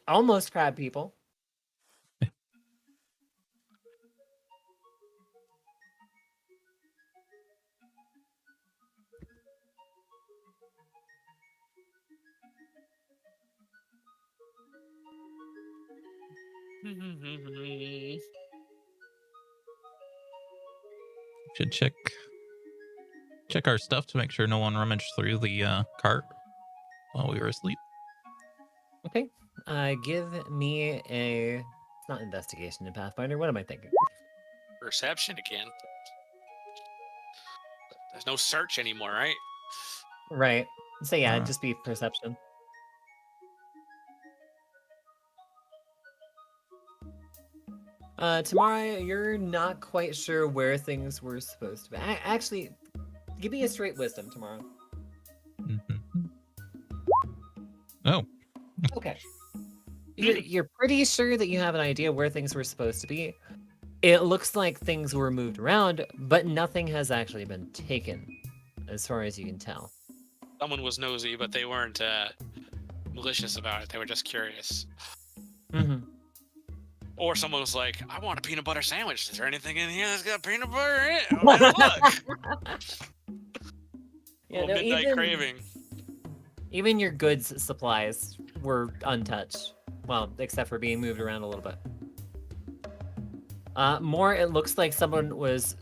Almost crab people. Should check our stuff to make sure no one rummaged through the cart while we were asleep. Okay. Give me a. It's not investigation in Pathfinder. What am I thinking? Perception again. There's no search anymore, right? Right. So yeah, Uh. just be perception. Tammara, you're not quite sure where things were supposed to be. Actually, give me a straight wisdom, Tammara. Mm-hmm. Oh. Okay. You're pretty sure that you have an idea where things were supposed to be. It looks like things were moved around, but nothing has actually been taken, as far as you can tell. Someone was nosy, but they weren't malicious about it. They were just curious. Mm-hmm. Or someone was like, I want a peanut butter sandwich. Is there anything in here that's got peanut butter in it? I'm gonna look. Yeah, Little midnight craving. Even your goods supplies were untouched. Well, except for being moved around a little bit. More, it looks like someone was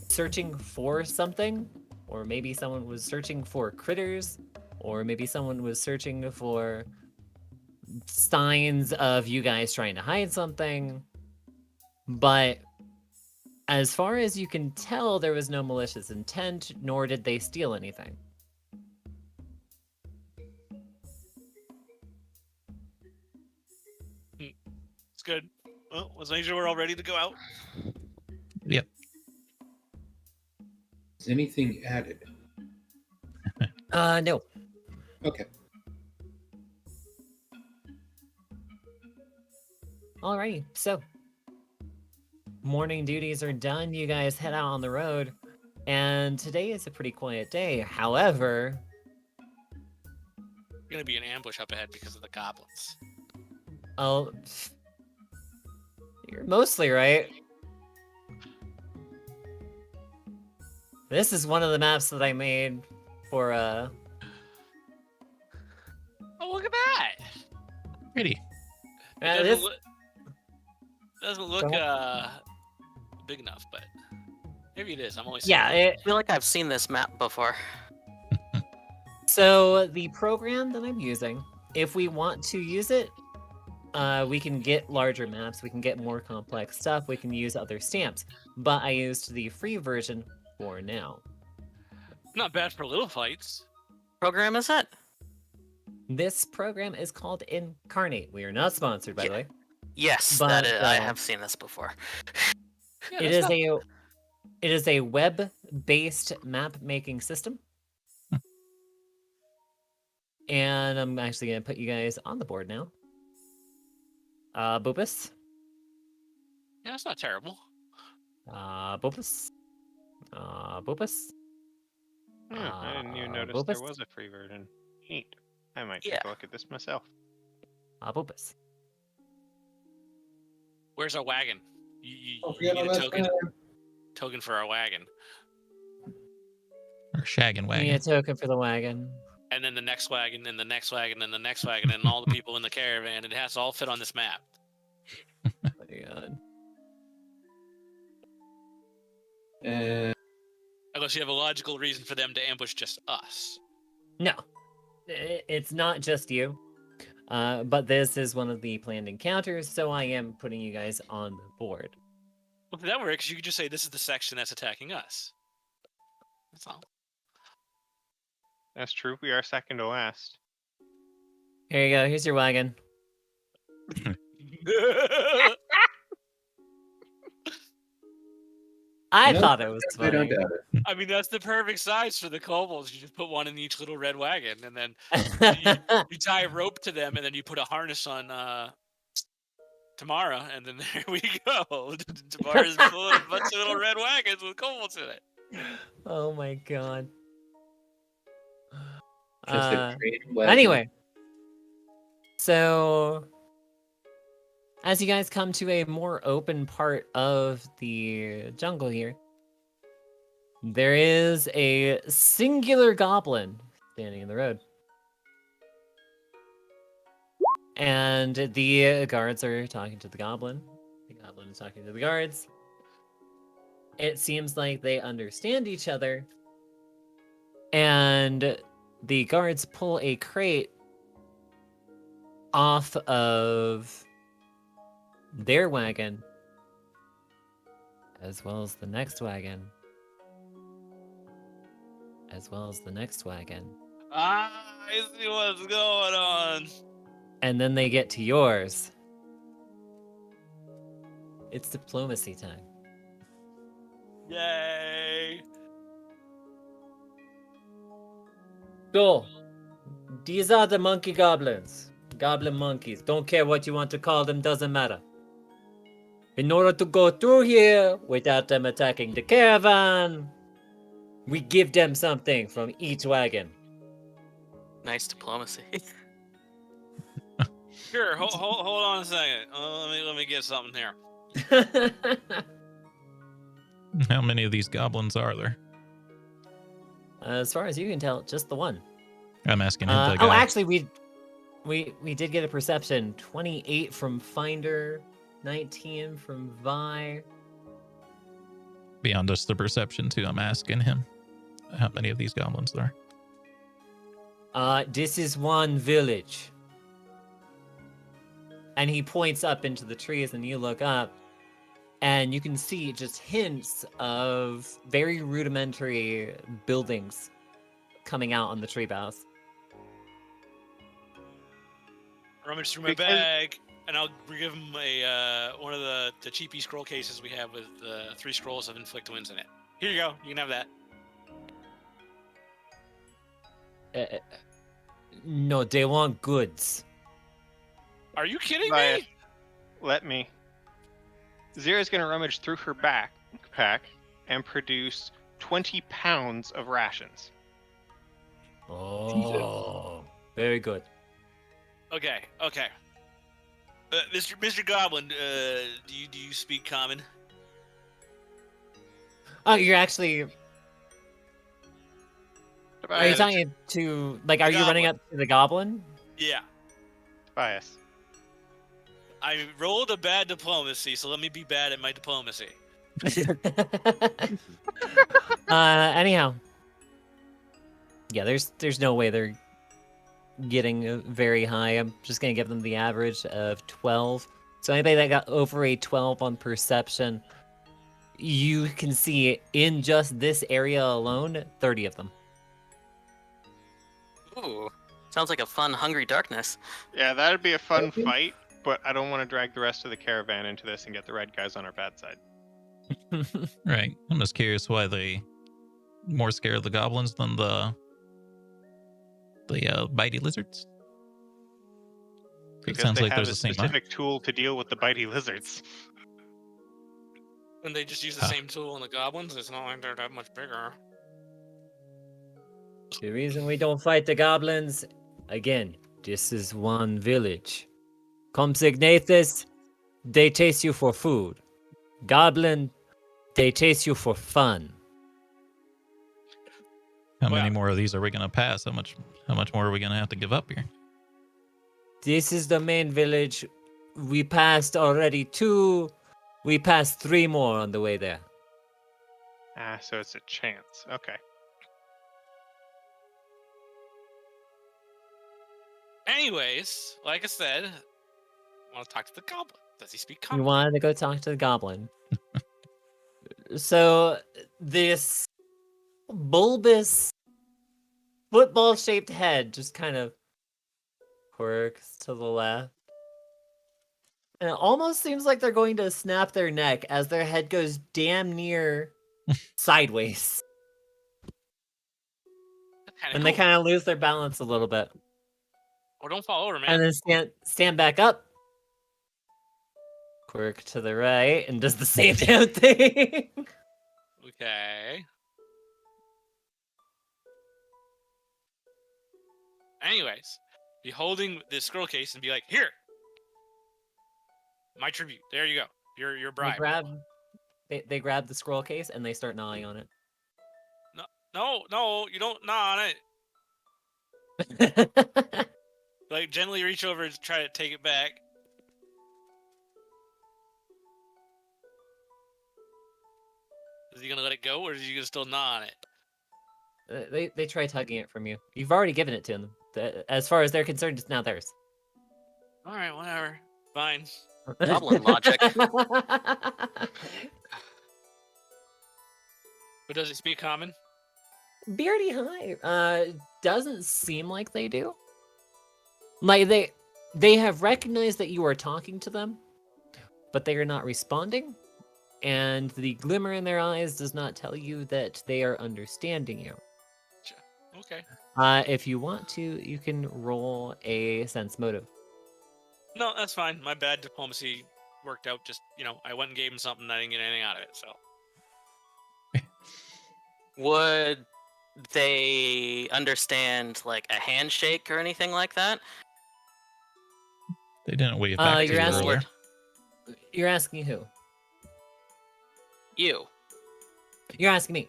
searching for something, or maybe someone was searching for critters, or maybe someone was searching for signs of you guys trying to hide something. But as far as you can tell, there was no malicious intent, nor did they steal anything. It's good. Well, let's make sure we're all ready to go out. Yep. Is anything added? No. Okay. Alrighty, so morning duties are done. You guys head out on the road, and today is a pretty quiet day. However, Gonna be an ambush up ahead because of the goblins. oh, you're mostly right. This is one of the maps that I made for Oh, look at that! Pretty. It doesn't look Don't- big enough, but maybe it is. I'm only yeah. I feel like I've seen this map before. So the program that I'm using, if we want to use it, we can get larger maps, we can get more complex stuff, we can use other stamps. But I used the free version for now. not bad for little fights. Program is that? This program is called Incarnate. We are not sponsored, by the way. Yes, But, that is, I uh, have seen this before. Yeah, It that's is not- a web-based map making system. And I'm actually gonna put you guys on the board now. Boopus. Yeah, that's not terrible. Boopus. Boopus. I didn't even notice Boopus? there was a free version. Neat. I might take a look at this myself. Boopus. Where's our wagon? You Don't forget need a about token, token for our wagon. Or shaggin' We wagon. need a token for the wagon. And then the next wagon, and the next wagon, and the next wagon, and all the people in the caravan. It has to all fit on this map. Oh my god. Unless you have a logical reason for them to ambush just us. No, it's not just you. But this is one of the planned encounters, so I am putting you guys on the board. Well, if that works, you could just say this is the section that's attacking us. That's all. That's true. We are second to last. Here you go. Here's your wagon. I No, thought it was I don't funny. doubt it. I mean, that's the perfect size for the kobolds. You just put one in each little red wagon, and then you tie a rope to them, and then you put a harness on Tammara, and then there we go. Tammara's full of a bunch of little red wagons with kobolds in it. Oh my god. Just a train wagon. Anyway, so as you guys come to a more open part of the jungle here, there is a singular goblin standing in the road. And the guards are talking to the goblin. The goblin is talking to the guards. It seems like they understand each other. And the guards pull a crate off of their wagon, as well as the next wagon, as well as the next wagon. I see what's going on. And then they get to yours. It's diplomacy time. Yay! So, these are the monkey goblins. Goblin monkeys. Don't care what you want to call them, doesn't matter. In order to go through here without them attacking the caravan, we give them something from each wagon. Nice diplomacy. Sure. Hold on a second. Let me get something here. How many of these goblins are there? As far as you can tell, just the one. I'm asking him. The Oh, guy. actually, we did get a perception. 28 from Finder, 19 from Vi. Beyond just the perception too, I'm asking him how many of these goblins there are. This is one village. And he points up into the trees, and you look up, and you can see just hints of very rudimentary buildings coming out on the tree boughs. Rummage through my Because- bag, and I'll give him a one of the cheapy scroll cases we have with 3 scrolls of inflict wounds in it. Here you go. You can have that. No, they want goods. Are you kidding Via- me? Let me. Zira's going to rummage through her backpack and produce 20 pounds of rations. Oh, very good. Okay. Mr. Goblin, do you speak common? Oh, you're actually... Are you Tobias, talking to... Like, are you running Goblin. up to the goblin? Yeah. Tobias. I rolled a bad diplomacy, so let me be bad at my diplomacy. Anyhow. Yeah, there's no way they're getting very high. I'm just gonna give them the average of 12. So anybody that got over a 12 on perception, you can see in just this area alone, 30 of them. Ooh, sounds like a fun Hungry Darkness. Yeah, that'd be a fun fight, but I don't want to drag the rest of the caravan into this and get the red guys on our bad side. Right. I'm just curious why they more scared of the goblins than the bitey lizards. It Because sounds they like have there's a the same. specific tool to deal with the bitey lizards. And they just use the same tool on the goblins. It's not like they're that much bigger. The reason we don't fight the goblins, again, this is one village. Compsognathus, they chase you for food. Goblin, they chase you for fun. How many Wow. more of these are we gonna pass? How much more are we gonna have to give up here? This is the main village. We passed already 2. We passed 3 more on the way there. Ah, so it's a chance. Okay. Anyways, like I said, I want to talk to the goblin. Does he speak You common? wanted to go talk to the goblin. So, this bulbous, football-shaped head just kind of quirks to the left. And it almost seems like they're going to snap their neck as their head goes damn near sideways. Kinda And they cool. kind of lose their balance a little bit. Oh, don't fall over, man. And then stand back up. Quirk to the right and does the same damn thing. Okay. Anyways, be holding this scroll case and be like, here, my tribute. There you go. Your They bribe. they grab the scroll case and they start gnawing on it. No, you don't gnaw on it. Like, gently reach over and try to take it back. Is he gonna let it go, or is he gonna still gnaw on it? They try tugging it from you. You've already given it to them. As far as they're concerned, it's now theirs. All right, whatever. Fine. Goblin logic. But does it speak common? Beardy High doesn't seem like they do. Like they have recognized that you are talking to them, but they are not responding, and the glimmer in their eyes does not tell you that they are understanding you. Okay. If you want to, you can roll a sense motive. No, that's fine. My bad diplomacy worked out. Just, I went and gave him something, and I didn't get anything out of it, so. Would they understand, like, a handshake or anything like that? They didn't wave back to you're you asking- earlier. You're asking who? You. You're asking me.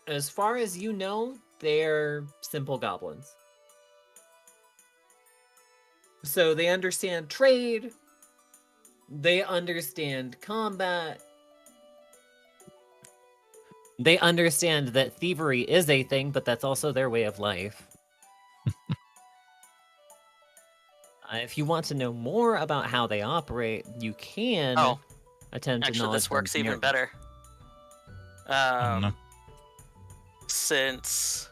As far as you know, they're simple goblins. So they understand trade. They understand combat. They understand that thievery is a thing, but that's also their way of life. If you want to know more about how they operate, you can attempt to Actually, knowledge this works from even here. better. I don't know. Since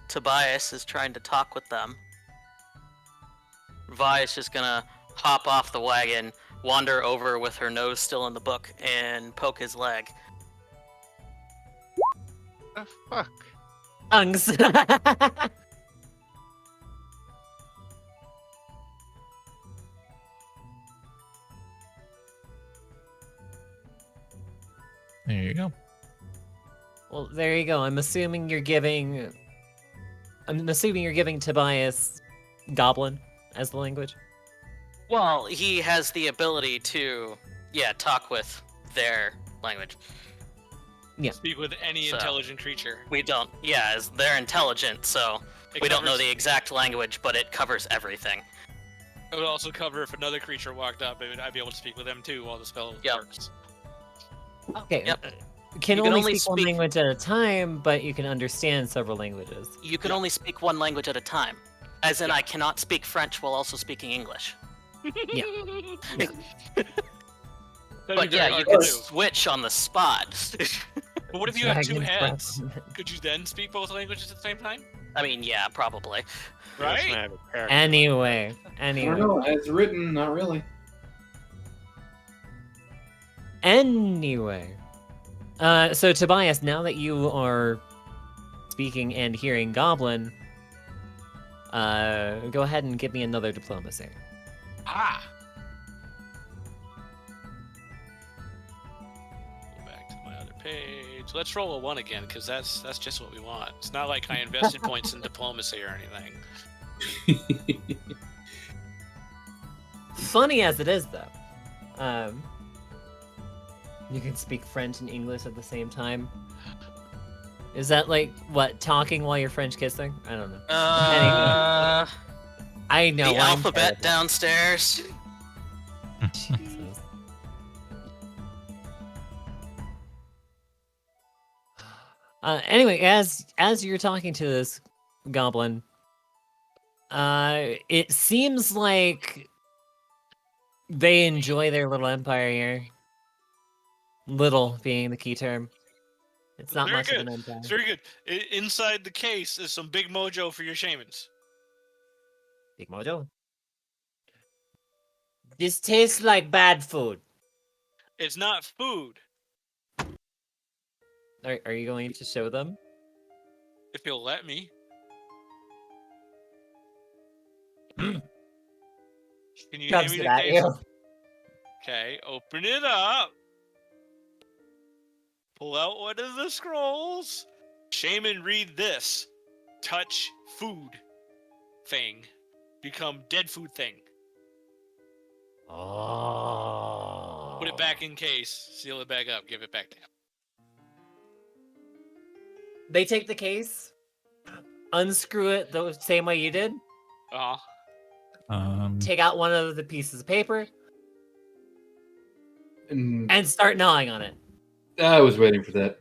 Tobias is trying to talk with them, Vi is just gonna hop off the wagon, wander over with her nose still in the book, and poke his leg. The fuck? Ungs. There you go. Well, there you go. I'm assuming you're giving Tobias Goblin as the language. Well, he has the ability to, talk with their language. Yeah. Speak with any So, intelligent creature. We don't, as they're intelligent, so It we don't know covers- the exact language, but it covers everything. It would also cover if another creature walked up, I'd be able to speak with them too while the spell Yep. works. Okay. Yep. Can You only speak one language at a time, but you can understand several languages. You can only speak one language at a time. As in, I cannot speak French while also speaking English. Yeah. But yeah, you can switch on the spot. But what if you have two Dragon's heads? breath. Could you then speak both languages at the same time? I mean, yeah, probably. Right? Anyway. I don't know. As written, not really. Anyway. So Tobias, now that you are speaking and hearing Goblin, go ahead and give me another diplomacy. Ah! Go back to my other page. Let's roll a 1 again, because that's just what we want. It's not like I invested points in diplomacy or anything. Funny as it is, though, you can speak French and English at the same time. Is that like what, talking while you're French kissing? I don't know. I know The I'm alphabet terrible. downstairs. Jesus. Anyway, as you're talking to this goblin, it seems like they enjoy their little empire here. Little being the key term. It's not Very much good. of an empire. It's very good. Inside the case is some big mojo for your shamans. Big mojo. This tastes like bad food. It's not food. Are you going to show them? If you'll let me. Can you hand Shoves me it the at case? you. Okay, open it up. Pull out one of the scrolls. Shaman, read this. Touch food thing. Become dead food thing. Oh. Put it back in case. Seal it back up. Give it back to him. They take the case. unscrew it the same way you did. Take out one of the pieces of paper and start gnawing on it. I was waiting for that.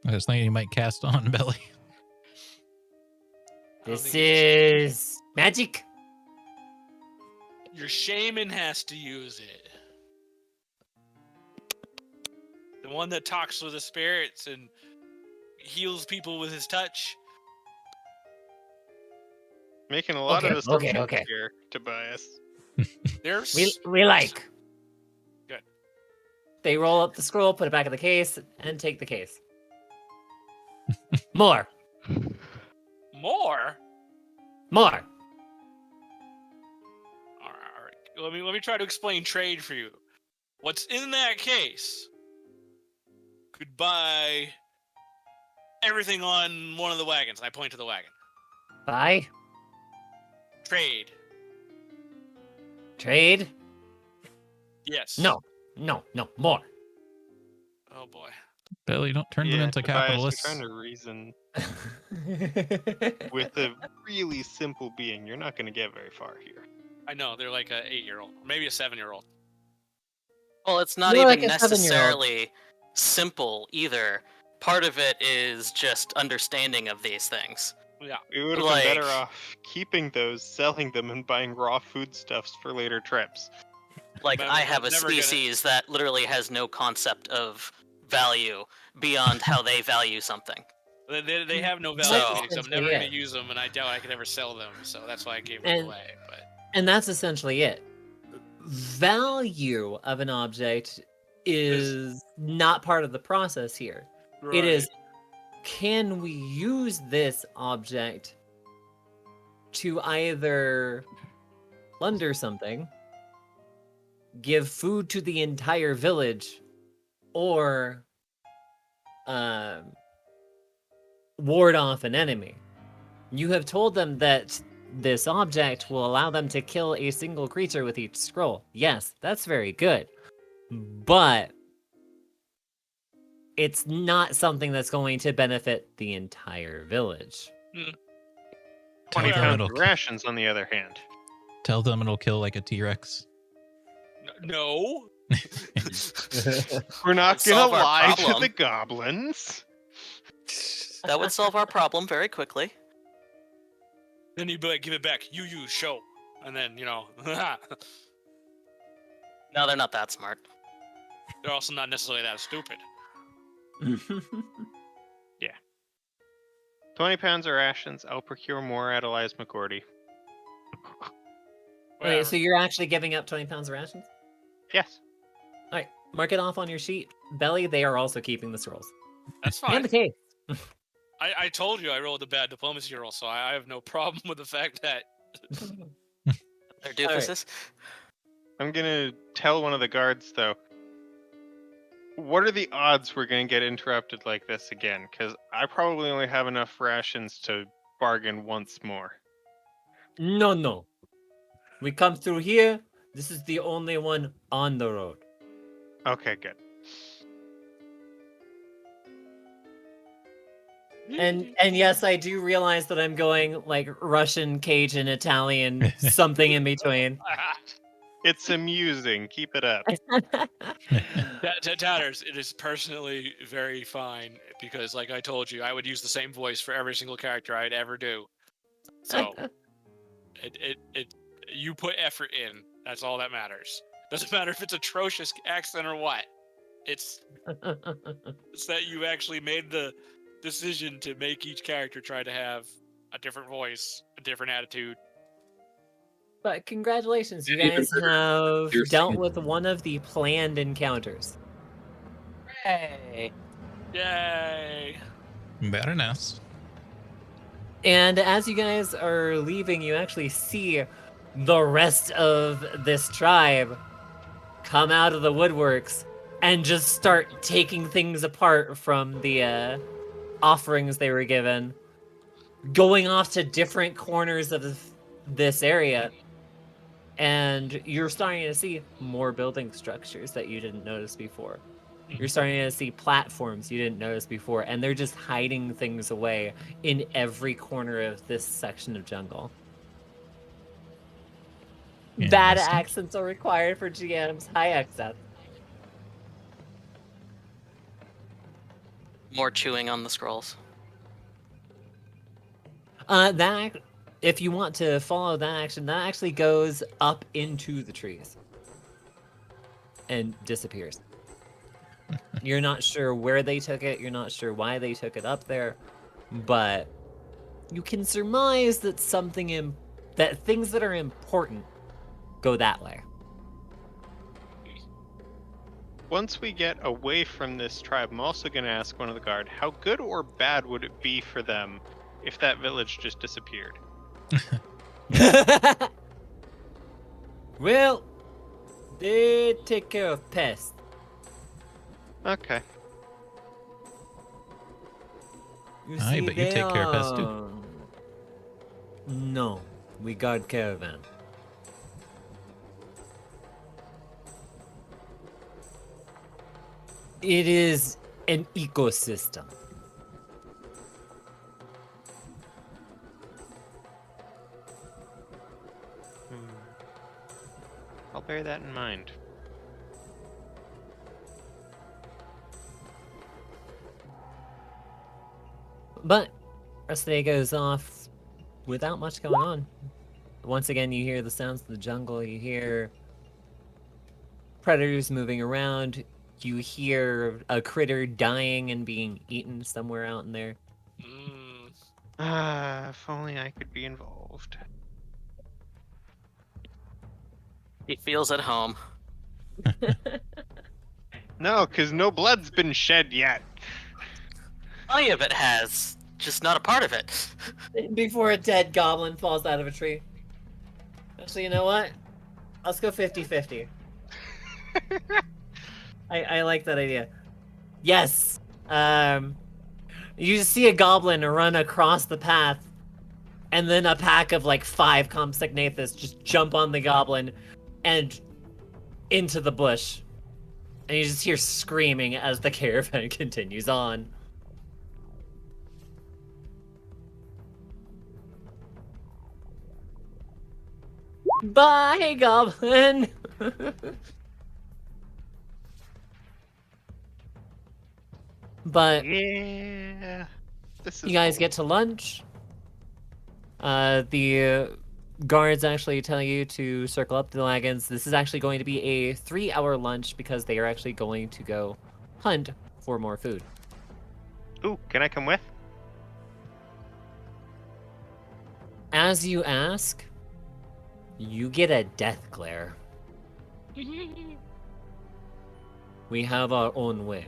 I was thinking you might cast on Belly. This is magic. Your shaman has to use it. The one that talks with the spirits and heals people with his touch. Making a lot of assumptions okay. here, Tobias. There's We like. Good. They roll up the scroll, put it back in the case, and take the case. More. more. More. All right. Let me try to explain trade for you. What's in that case could buy everything on one of the wagons. And I point to the wagon. Buy. Trade. Trade. Yes. No. More. Oh boy. Belly, don't turn them into Tobias, capitalists. you're trying to reason with a really simple being. You're not going to get very far here. I know they're like a 8-year-old, or maybe a 7-year-old. Well, it's not You're even like a 7-year-old. necessarily simple either. Part of it is just understanding of these things. Yeah. We would have been better off keeping those, selling them, and buying raw foodstuffs for later trips. Like, But I I'm have a never gonna- species that literally has no concept of value beyond how they value something. They have no value, So- so I'm never Yeah. going to use them, and I doubt I could ever sell them. So that's why I gave them And- away. But And that's essentially it. Value of an object is not part of the process here. It is, can we use this object to either plunder something, give food to the entire village, or ward off an enemy? You have told them that this object will allow them to kill a single creature with each scroll. Yes, that's very good. But it's not something that's going to benefit the entire village. 20 Tell them pound it'll- rations, on the other hand. Tell them it'll kill like a T-Rex. no. We're not It'd going solve to our lie to problem. the goblins. That would solve our problem very quickly. Then you'd be like, give it back. You show. And then, they're No, they're not that smart. also not necessarily that stupid. 20 pounds of rations. I'll procure more at Elias McCordy. Okay, Whatever. so you're actually giving up 20 pounds of rations? Yes. All right, mark it off on your sheet. Belly, they are also keeping the scrolls. That's And fine. the case. I told you I rolled a bad diplomacy roll, so I have no problem with the fact that They're doofuses. I'm going to tell one of the guards, though. What are the odds we're going to get interrupted like this again? Because I probably only have enough rations to bargain once more. No. We come through here. This is the only one on the road. Okay, good. And yes, I do realize that I'm going like Russian, Cajun, Italian, something in between. It's amusing. Keep it up. Tatters, it is personally very fine because, like I told you, I would use the same voice for every single character I'd ever do. So, you put effort in. That's all that matters. Doesn't matter if it's atrocious accent or what. It's that you actually made the decision to make each character try to have a different voice, a different attitude. But congratulations, you Yeah, even guys better. have You're dealt saying- with one of the planned encounters. Hey. Yay! Very nice. And as you guys are leaving, you actually see the rest of this tribe come out of the woodworks and just start taking things apart from the offerings they were given, going off to different corners of this area. And you're starting to see more building structures that you didn't notice before. You're starting to see platforms you didn't notice before, and they're just hiding things away in every corner of this section of jungle. Bad Interesting. accents are required for GMs. High accent. More chewing on the scrolls. That, if you want to follow that action, that actually goes up into the trees and disappears. You're not sure where they took it. You're not sure why they took it up there, but you can surmise that that things that are important go that way. Once we get away from this tribe, I'm also going to ask one of the guard, how good or bad would it be for them if that village just disappeared? Well, they take care of pests. Okay. Aye, but you they take care of pests too. are- No, we guard caravan. It is an ecosystem. I'll bear that in mind. But rest of the day goes off without much going on. Once again, you hear the sounds of the jungle. You hear predators moving around. You hear a critter dying and being eaten somewhere out in there. If only I could be involved. He feels at home. No, because no blood's been shed yet. Plenty of it has, just not a part of it. Before a dead goblin falls out of a tree. Actually, you know what? Let's go 50-50. I like that idea. Yes! You just see a goblin run across the path, and then a pack of like 5 Compsognathus just jump on the goblin and into the bush. And you just hear screaming as the caravan continues on. Bye, goblin! But Yeah. This is you guys cool. get to lunch. The guards actually tell you to circle up the wagons. This is actually going to be a 3-hour lunch because they are actually going to go hunt for more food. Ooh, can I come with? As you ask, you get a death glare. We have our own way.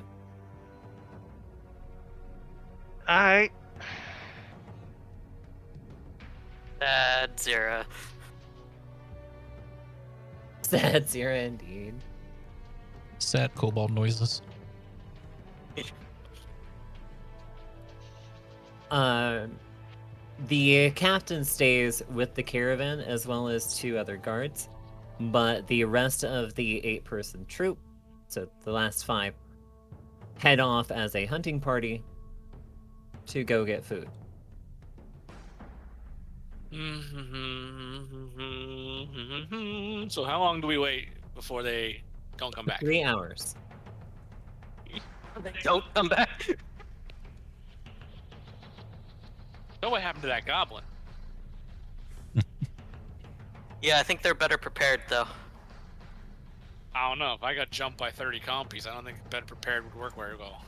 I Bad Zira. Sad Zira indeed. Sad kobold noises. The captain stays with the caravan as well as 2 other guards, but the rest of the 8-person troop, so the last 5, head off as a hunting party to go get food. So how long do we wait before they don't come back? 3 hours. They don't come back. So what happened to that goblin? Yeah, I think they're better prepared though. I don't know. If I got jumped by 30 compies, I don't think better prepared would work very well.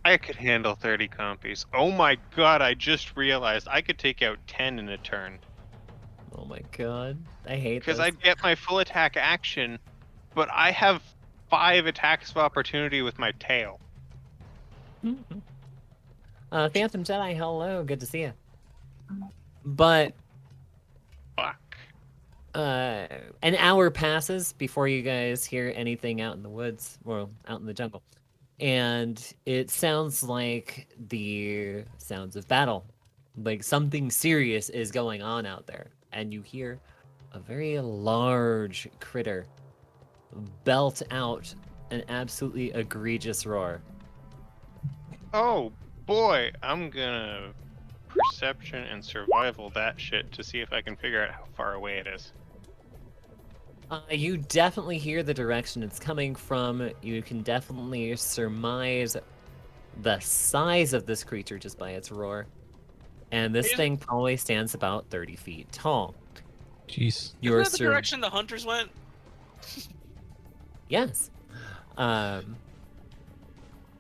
I could handle 30 compies. Oh my god, I just realized I could take out 10 in a turn. Oh my god, I hate this. Because I'd get my full attack action, but I have 5 attacks of opportunity with my tail. Phantom Jedi, hello, good to see you. But Fuck. an hour passes before you guys hear anything out in the woods, or out in the jungle. And it sounds like the sounds of battle. Like something serious is going on out there. And you hear a very large critter belt out an absolutely egregious roar. Oh boy, I'm gonna perception and survival that shit to see if I can figure out how far away it is. You definitely hear the direction it's coming from. You can definitely surmise the size of this creature just by its roar. And this Is- thing probably stands about 30 feet tall. Jeez. Your Isn't that the direction the hunters went? Yes.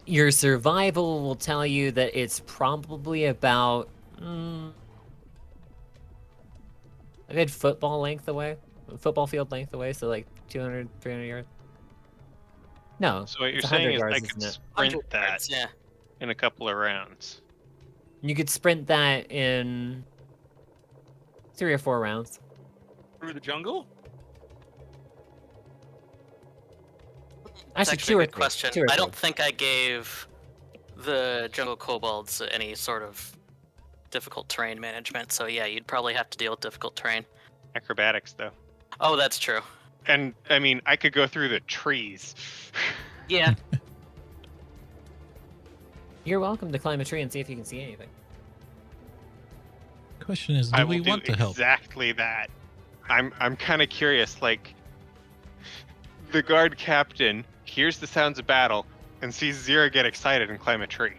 Your survival will tell you that it's probably about a good football field length away, so like 200, 300 yards. No, So what you're it's 100 saying is yards, I could isn't it? sprint 100 that yards, yeah. in a couple of rounds. You could sprint that in 3 or 4 rounds. Through the jungle? That's Actually, actually 2 or a good 3. question. 2 or I 3. don't think I gave the jungle kobolds any sort of difficult terrain management, so yeah, you'd probably have to deal with difficult terrain. Acrobatics, though. Oh, that's true. And, I mean, I could go through the trees. Yeah. You're welcome to climb a tree and see if you can see anything. Question is, I do will we do want to help? exactly that. I'm kind of curious, like, the guard captain hears the sounds of battle and sees Zira get excited and climb a tree.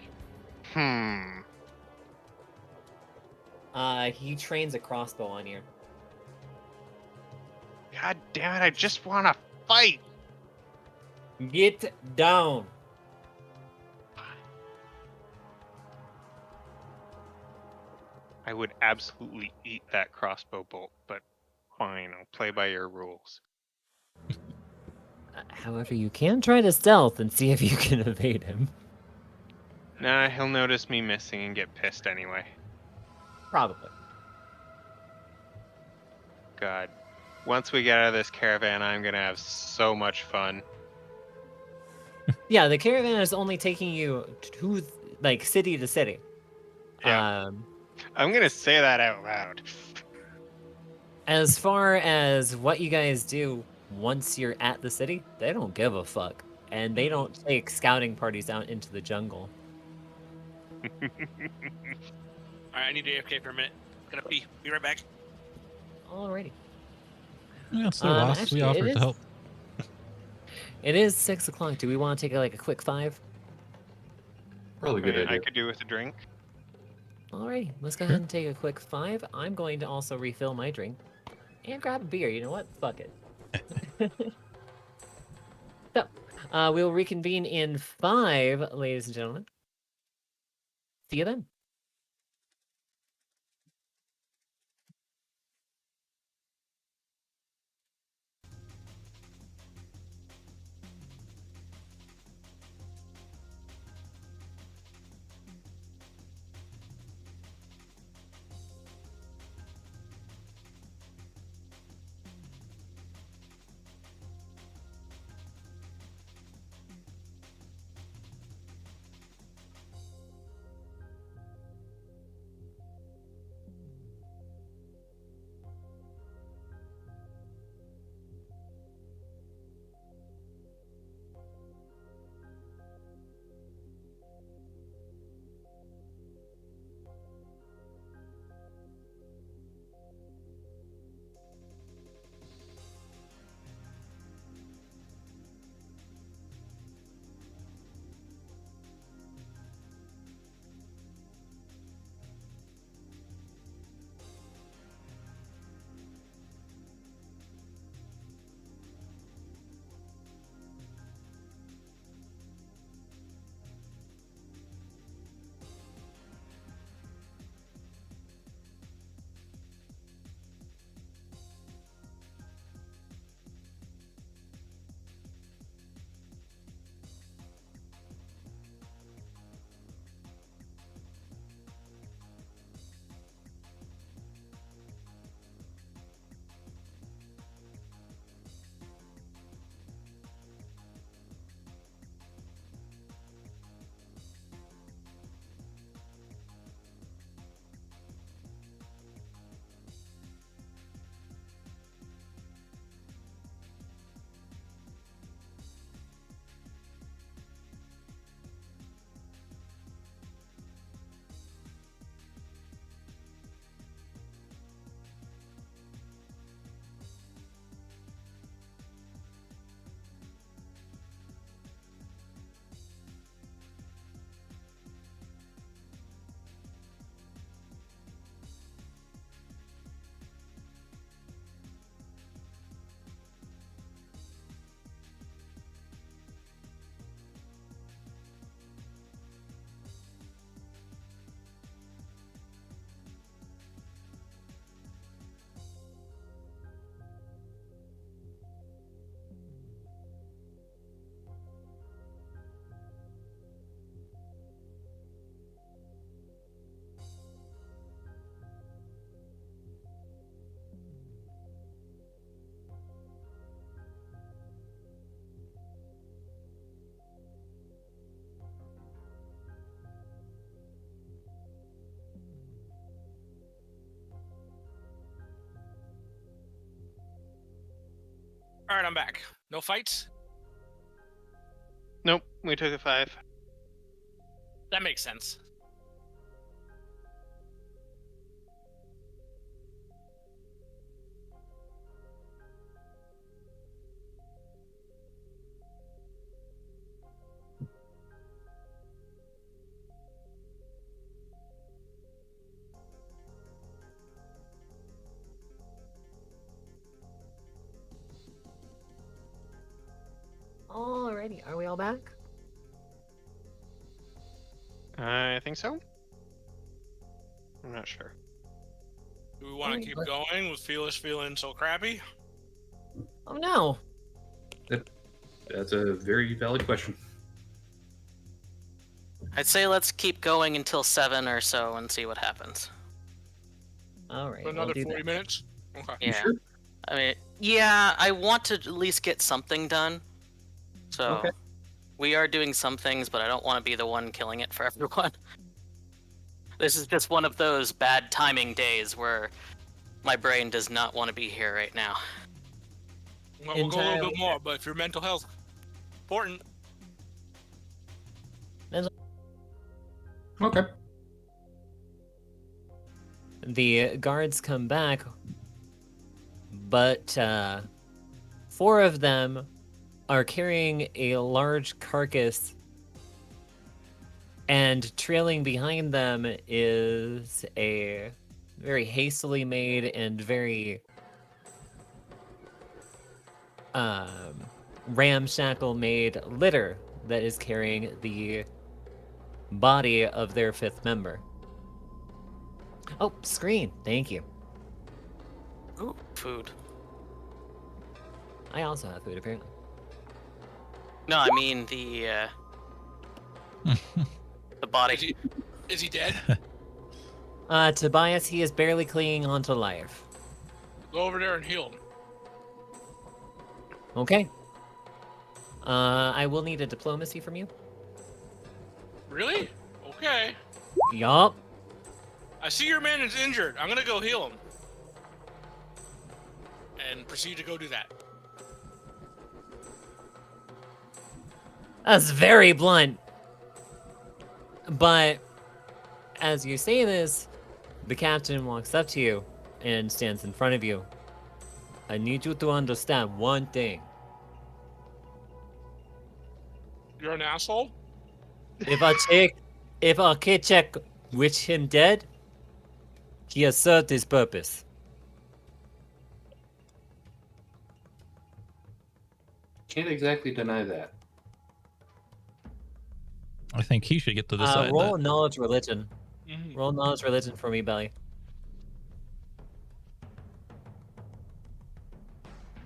He trains a crossbow on you. God damn it, I just want to fight! Get down! I would absolutely eat that crossbow bolt, but fine, I'll play by your rules. However, you can try to stealth and see if you can evade him. Nah, he'll notice me missing and get pissed anyway. Probably. God. Once we get out of this caravan, I'm gonna have so much fun. Yeah, the caravan is only taking you to, like, city to city. Yeah. I'm gonna say that out loud. As far as what you guys do once you're at the city, they don't give a fuck. And they don't take scouting parties out into the jungle. Alright, I need to AFK for a minute. Gonna pee. Be right back. Alrighty. Yeah, so lost. Actually, We it offered is- to help. It is 6 o'clock. Do we want to take like a quick 5? Probably a good I mean, I idea. could do with a drink. Alrighty, let's go ahead and take a quick 5. I'm going to also refill my drink and grab a beer. You know what? Fuck it. So, we'll reconvene in 5, ladies and gentlemen. See you then. All right, I'm back. No fights? Nope, we took a 5. That makes sense. Alrighty, are we all back? I think so. I'm not sure. Do we want to keep going with Felix feeling so crappy? Oh no! That's a very valid question. I'd say let's keep going until 7 or so and see what happens. Alright, For another 40 minutes? Okay. You Yeah. sure? I mean, yeah, I want to at least get something done. So, Okay. we are doing some things, but I don't want to be the one killing it for everyone. This is just one of those bad timing days where my brain does not want to be here right now. Well, we'll go a little Entirely bit more, but if your mental health important, Okay. The guards come back, but 4 of them are carrying a large carcass, and trailing behind them is a very hastily made and very ramshackle made litter that is carrying the body of their 5th member. Oh, screen. Thank you. Ooh, food. I also have food, apparently. No, I mean the body. is he dead? Tobias, he is barely clinging onto life. Go over there and heal him. Okay. I will need a diplomacy from you. Really? Okay. Yup. I see your man is injured. I'm gonna go heal him. And proceed to go do that. That's very blunt. But as you say this, the captain walks up to you and stands in front of you. I need you to understand one thing. You're an asshole? If I can check which him dead, he has served his purpose. Can't exactly deny that. I think he should get to decide Roll that. knowledge religion. Mm-hmm. Roll knowledge religion for me, Belly.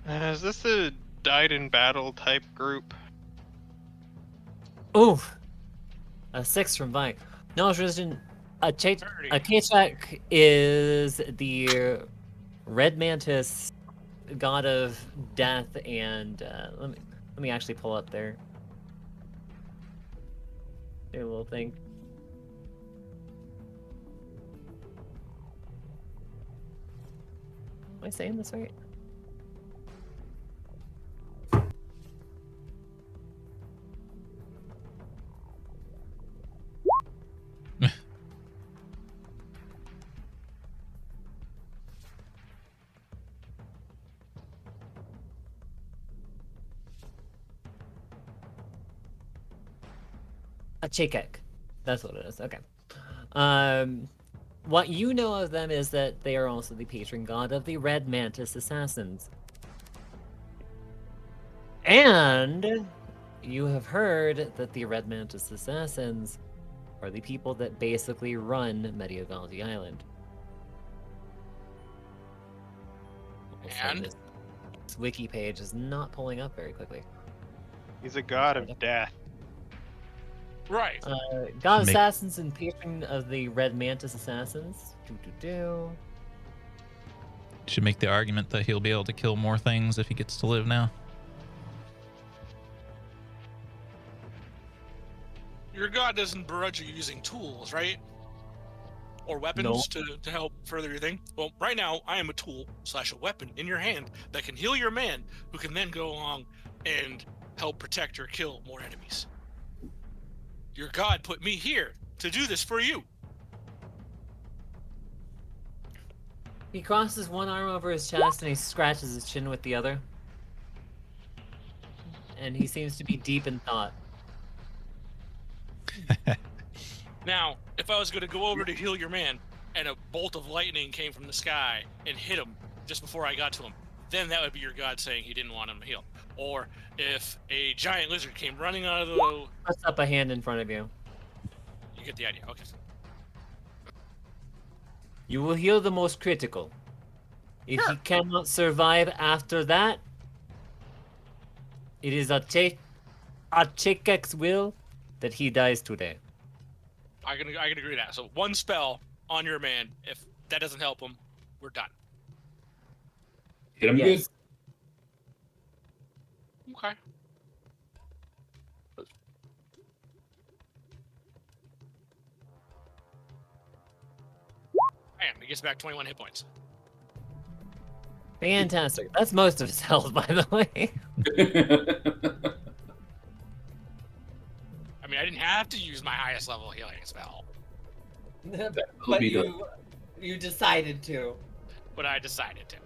Is this the died in battle type group? Ooh, a 6 from Vi. Knowledge religion. A Kachak is the red mantis, god of death, and let me actually pull up their little thing. Am I saying this right? A Chekek. That's what it is. Okay. What you know of them is that they are also the patron god of the Red Mantis Assassins. And you have heard that the Red Mantis Assassins are the people that basically run Medievaldi Island. And? This wiki page is not pulling up very quickly. He's a god of death. Right. God Make- Assassins and patron of the Red Mantis Assassins. Should make the argument that he'll be able to kill more things if he gets to live now. Your god doesn't begrudge you using tools, right? or weapons to help further your thing? Well, right now I am a tool / a weapon in your hand that can heal your man, who can then go along and help protect or kill more enemies. Your god put me here to do this for you. He crosses one arm over his chest and he scratches his chin with the other. And he seems to be deep in thought. Now, if I was going to go over to heal your man and a bolt of lightning came from the sky and hit him just before I got to him, then that would be your god saying he didn't want him to heal. Or if a giant lizard came running out of the... Puts up a hand in front of you. You get the idea. Okay. You will heal the most critical. If he cannot survive after that, it is a Chekek's will that he dies today. I can agree to that. So one spell on your man. If that doesn't help him, we're done. Hit him Yes. Good. Okay. Bam, he gets back 21 hit points. Fantastic. That's most of his health, by the way. I mean, I didn't have to use my highest level healing spell, But you decided to. but I decided to.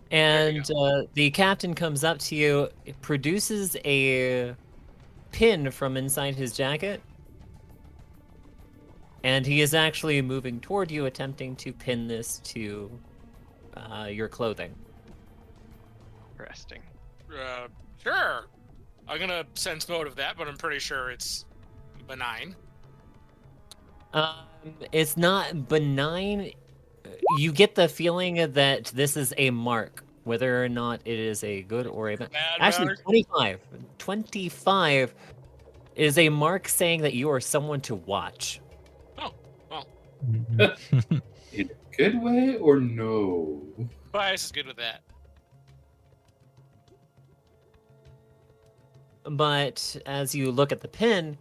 And the captain comes up to you, produces a pin from inside his jacket, and he is actually moving toward you, attempting to pin this to your clothing. Interesting. Sure. I'm gonna sense motive that, but I'm pretty sure it's benign. It's not benign. You get the feeling that this is a mark, whether or not it is a good or a bad. Bad Actually, mark? 25. 25 is a mark saying that you are someone to watch. Oh, well, in a good way or no? Bias is good with that. But as you look at the pin,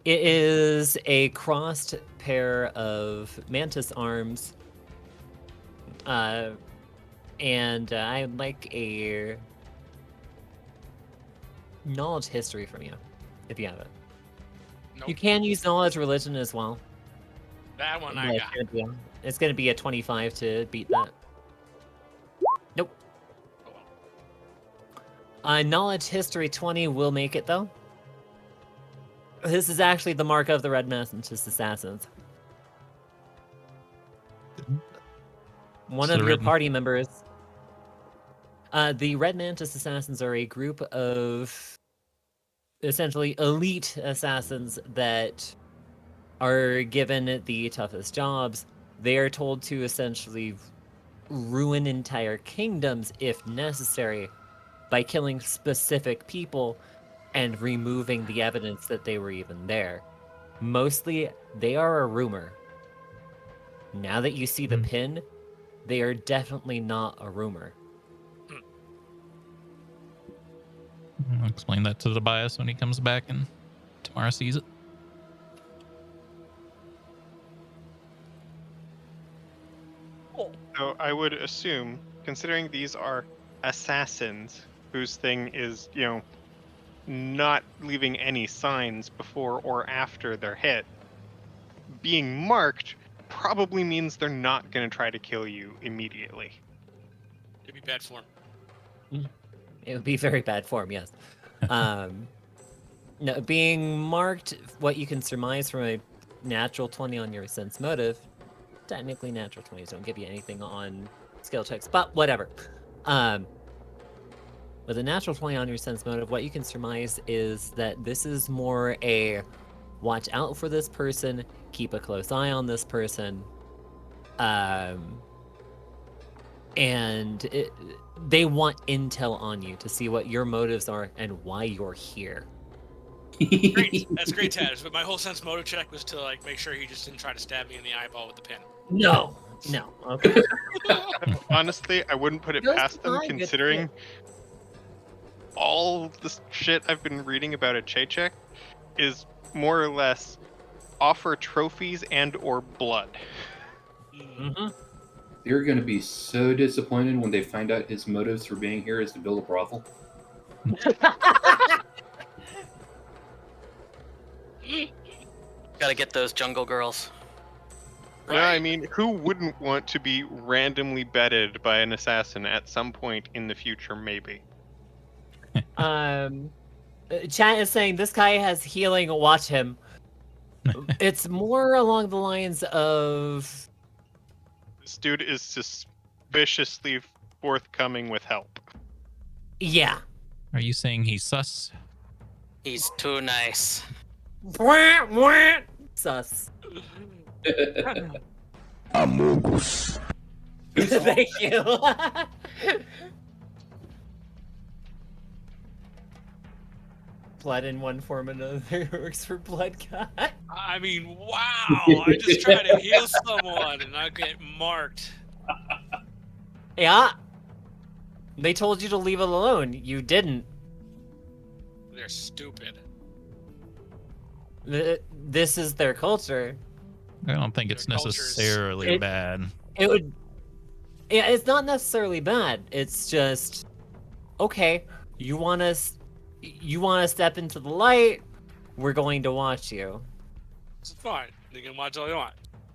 it is a crossed pair of mantis arms. And I'd like a knowledge history from you, if you have it. Nope. You can use knowledge religion as well. That one but I got. it's gonna be a 25 to beat that. Nope. Oh, well. Knowledge history 20 will make it though. This is actually the mark of the Red Mantis Assassins. One So of the your Red- party members. The Red Mantis Assassins are a group of essentially elite assassins that are given the toughest jobs. They are told to essentially ruin entire kingdoms if necessary by killing specific people and removing the evidence that they were even there. Mostly, they are a rumor. Now that you see the pin, they are definitely not a rumor. I'll explain that to Tobias when he comes back and Tammara sees it. So I would assume, considering these are assassins whose thing is, not leaving any signs before or after they're hit, being marked probably means they're not going to try to kill you immediately. It'd be bad form. It would be very bad form, yes. No, being marked, what you can surmise from a natural 20 on your sense motive, technically natural 20s don't give you anything on skill checks, but whatever. With a natural 20 on your sense motive, what you can surmise is that this is more a watch out for this person, keep a close eye on this person, and they want intel on you to see what your motives are and why you're here. Great. That's great, Tatters. But my whole sense motive check was to make sure he just didn't try to stab me in the eyeball with the pin. No. Okay. Honestly, I wouldn't put it Just past them, fine, good considering all the shit I've been reading about a Chechek is more or less offer trophies and or blood. Mm-hmm. They're going to be so disappointed when they find out his motives for being here is to build a brothel. Gotta get those jungle girls. No, I mean, who wouldn't want to be randomly bedded by an assassin at some point in the future, maybe? Chat is saying this guy has healing. Watch him. It's more along the lines of This dude is suspiciously forthcoming with help. yeah. Are you saying he's sus? He's too nice. Wah, wah. Sus. Amogus. Thank you. Blood in one form or another works for blood god. I mean, wow! I just tried to heal someone and I get marked. Yeah. They told you to leave it alone. You didn't. They're stupid. This is their culture. I don't think it's Their culture's- necessarily It- bad. It would. Yeah, it's not necessarily bad. It's just okay. You want us. You want to step into the light. We're going to watch you. It's fine. You can watch all you want.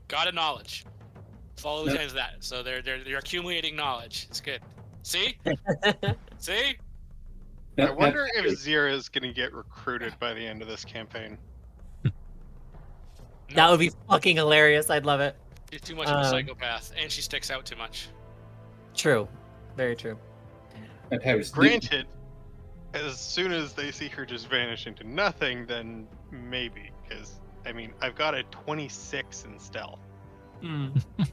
God of knowledge. Follow the signs of that. So they're accumulating knowledge. It's good. See? See? I wonder if Zira is going to get recruited by the end of this campaign. That would be fucking hilarious. I'd love it. She's too much of a psychopath, and she sticks out too much. True. Very true. Granted, as soon as they see her just vanish into nothing, then maybe. Because, I mean, I've got a 26 in stealth. Doesn't matter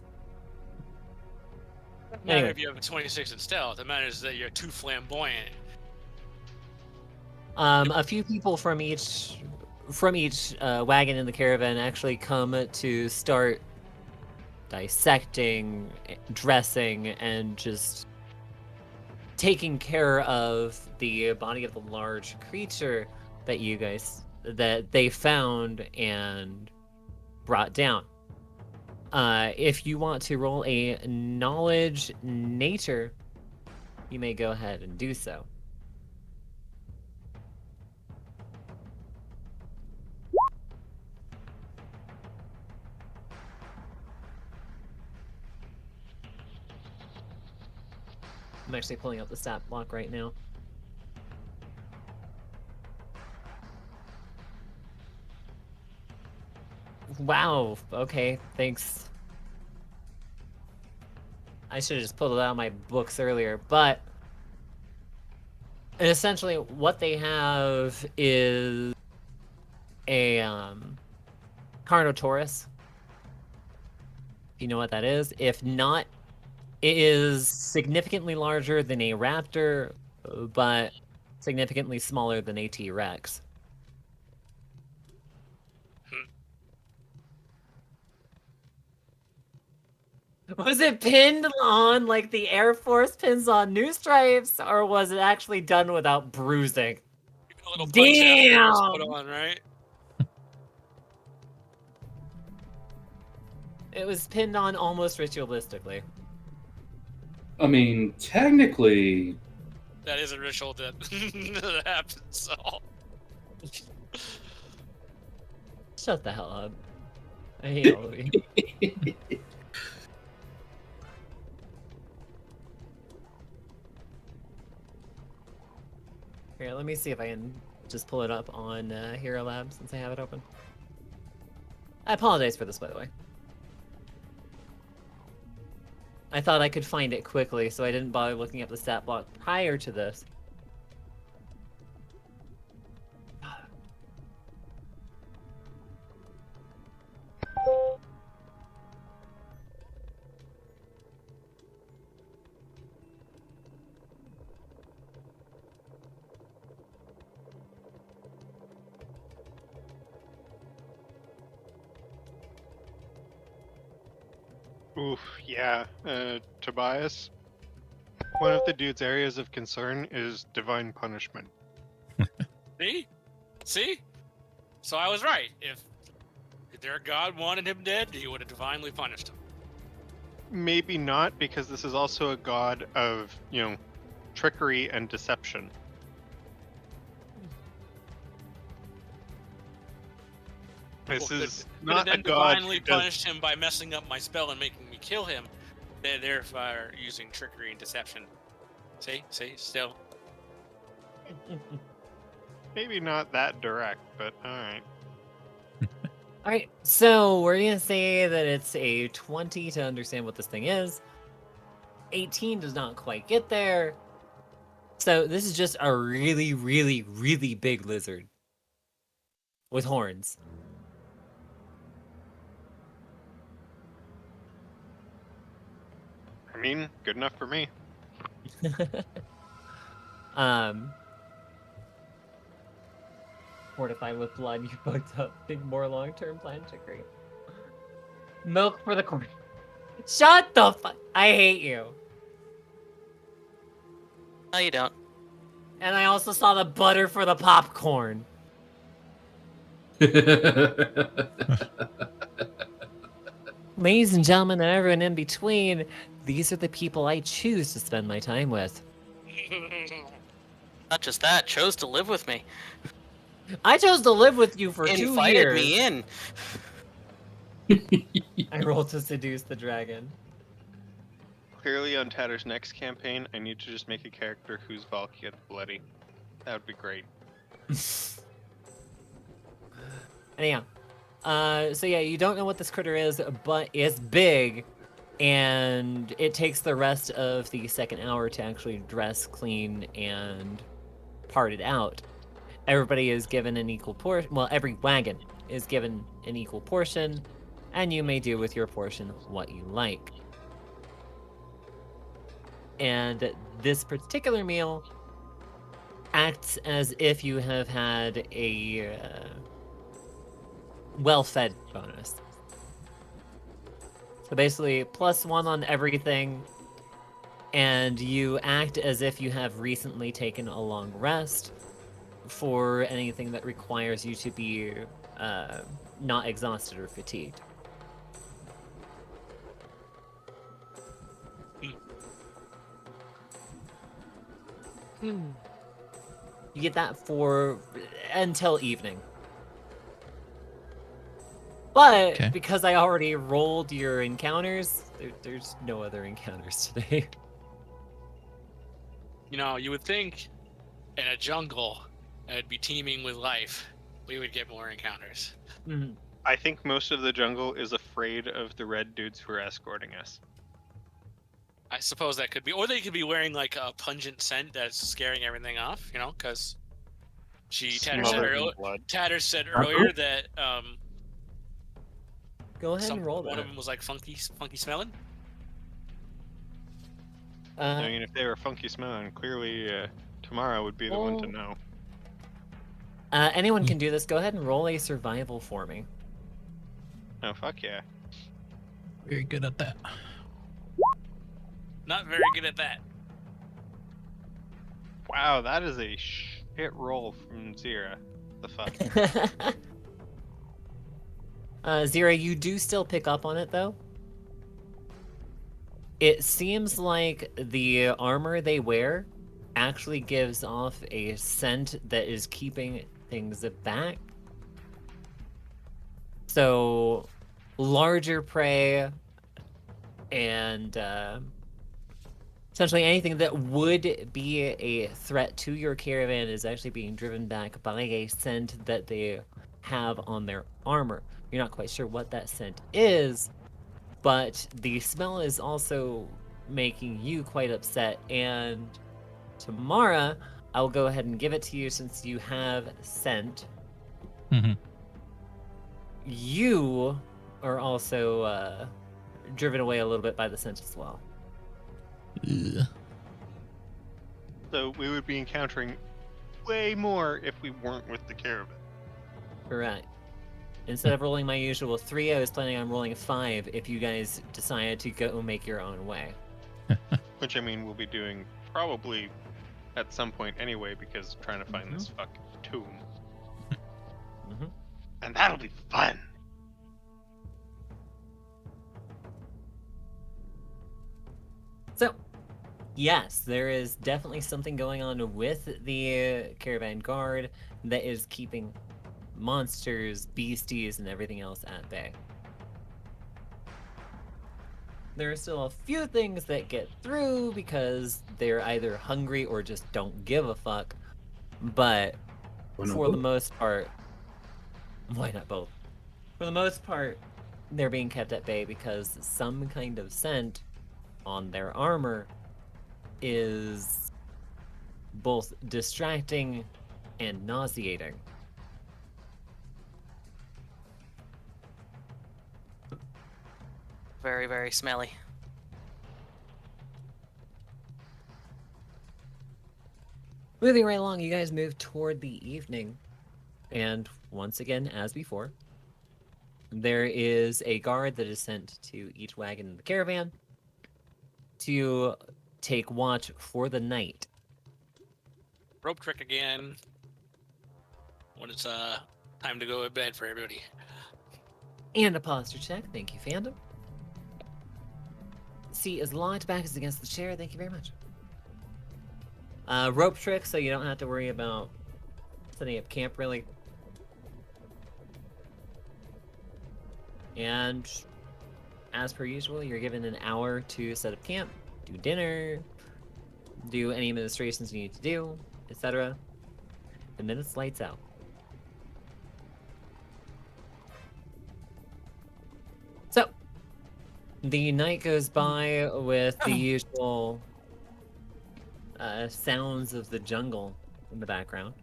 Anyway. if you have a 26 in stealth. It matters that you're too flamboyant. A few people from each wagon in the caravan actually come to start dissecting, dressing, and just taking care of the body of the large creature that they found and brought down. If you want to roll a knowledge nature, you may go ahead and do so. I'm actually pulling up the stat block right now. Wow, okay, thanks. I should have just pulled it out of my books earlier, but essentially what they have is a Carnotaurus. If you know what that is. If not, it is significantly larger than a raptor, but significantly smaller than a T-Rex. Was it pinned on like the Air Force pins on new stripes, or was it actually done without bruising? A little punch out there Damn! was put on, right? It was pinned on almost ritualistically. I mean, technically, That is a ritual that, that happens. So. Shut the hell up. I hate all of you. Here, let me see if I can just pull it up on Hero Lab since I have it open. I apologize for this, by the way. I thought I could find it quickly, so I didn't bother looking up the stat block prior to this. Oof, yeah. Tobias? one of the dude's areas of concern is divine punishment. See? So I was right. If their god wanted him dead, he would have divinely punished him. Maybe not, because this is also a god of, trickery and deception. This is not then a god divinely who does... punished him by messing up my spell and making me kill him. Therefore, using trickery and deception. See, still. Maybe not that direct, but alright. Alright, so we're gonna say that it's a 20 to understand what this thing is. 18 does not quite get there. So this is just a really, really, really big lizard. With horns. I mean, good enough for me. Fortify with blood, you fucked up. Think more long-term plan trickery. Milk for the corn. Shut the fuck. I hate you. No, you don't. And I also saw the butter for the popcorn. Ladies and gentlemen, and everyone in between, these are the people I choose to spend my time with. Not just that, chose to live with me. I chose to live with you for 2 years. Invited me in. I rolled to seduce the dragon. Clearly on Tatter's next campaign, I need to just make a character who's Valkia bloody. That would be great. Anyhow, so yeah, you don't know what this critter is, but it's big, and it takes the rest of the second hour to actually dress, clean, and part it out. Everybody is given an equal portion. Well, every wagon is given an equal portion, and you may do with your portion what you like. And this particular meal acts as if you have had a well-fed bonus. So basically, +1 on everything, and you act as if you have recently taken a long rest for anything that requires you to be not exhausted or fatigued. You get that for until evening. But Okay. because I already rolled your encounters, there's no other encounters today. You would think in a jungle that'd be teeming with life, we would get more encounters. Mhm. I think most of the jungle is afraid of the red dudes who are escorting us. I suppose that could be, or they could be wearing like a pungent scent that's scaring everything off. Because Smothered in blood. Tatter said earlier that Go ahead and roll one that. of them was like funky smelling. I mean, if they were funky smelling, clearly Tammara would be the one to know. Anyone can do this. Go ahead and roll a survival for me. Oh, fuck yeah. Very good at that. Not very good at that. Wow, that is a shit roll from Zira. The fuck? Zira, you do still pick up on it, though. It seems like the armor they wear actually gives off a scent that is keeping things back. So, larger prey and essentially anything that would be a threat to your caravan is actually being driven back by a scent that they have on their armor. You're not quite sure what that scent is, but the smell is also making you quite upset. And Tammara, I'll go ahead and give it to you since you have scent. Mhm. You are also driven away a little bit by the scent as well. Ugh. So we would be encountering way more if we weren't with the caravan. Correct. Instead of rolling my usual 3, I was planning on rolling 5 if you guys decided to go make your own way. Which I mean, we'll be doing probably at some point anyway, because trying to find this fucking tomb. Mhm. And that'll be fun. So, yes, there is definitely something going on with the caravan guard that is keeping monsters, beasties, and everything else at bay. There are still a few things that get through because they're either hungry or just don't give a fuck. But Why not for the both? most part, why not both? For the most part, they're being kept at bay because some kind of scent on their armor is both distracting and nauseating. Very, very smelly. Moving right along, you guys move toward the evening. And once again, as before, there is a guard that is sent to each wagon in the caravan to take watch for the night. Rope trick again. When it's time to go to bed for everybody. And a posture check. Thank you, fandom. Seat is locked, back is against the chair. Thank you very much. Rope trick, so you don't have to worry about setting up camp, really. And as per usual, you're given an hour to set up camp, do dinner, do any administrations you need to do, etc. And then it's lights out. So, the night goes by with the usual sounds of the jungle in the background.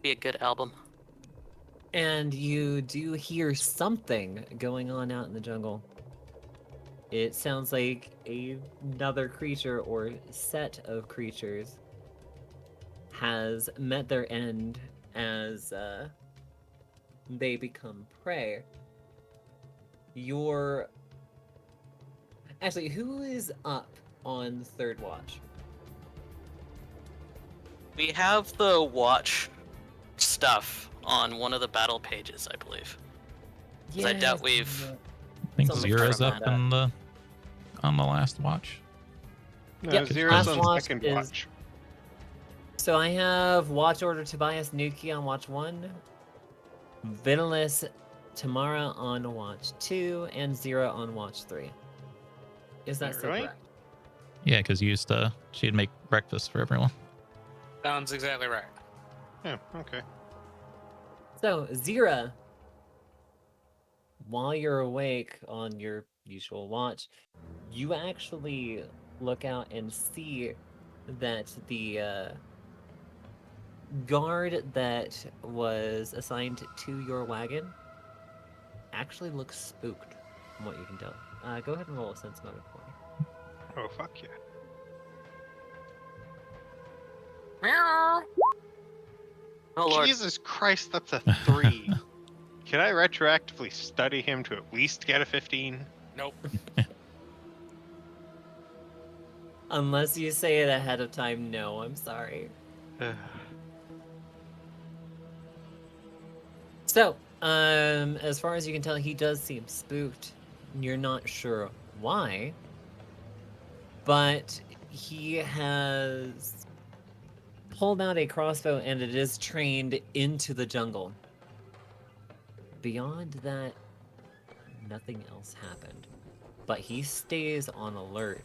Be a good album. And you do hear something going on out in the jungle. It sounds like another creature or set of creatures has met their end as they become prey. Actually, who is up on third watch? We have the watch stuff on one of the battle pages, I believe. 'Cause I doubt we've- I think Something Zira's from up that. on the last watch. No, Yep, Zero's last on watch second is- watch. So I have Watch Order Tobias Nuki on watch 1, Vitalis Tammara on watch 2, and Zira on watch 3. Is that still Right? correct? Yeah, because she'd make breakfast for everyone. Sounds exactly right. Yeah, okay. So, Zira, while you're awake on your usual watch, you actually look out and see that the guard that was assigned to your wagon actually looks spooked, from what you can tell. Go ahead and roll a sense motive for me. Oh, fuck yeah. Oh lord. Jesus Christ, that's a 3. Can I retroactively study him to at least get a 15? Nope. Unless you say it ahead of time, no, I'm sorry. So, as far as you can tell, he does seem spooked. You're not sure why, but he has pulled out a crossbow and it is trained into the jungle. Beyond that, nothing else happened. But he stays on alert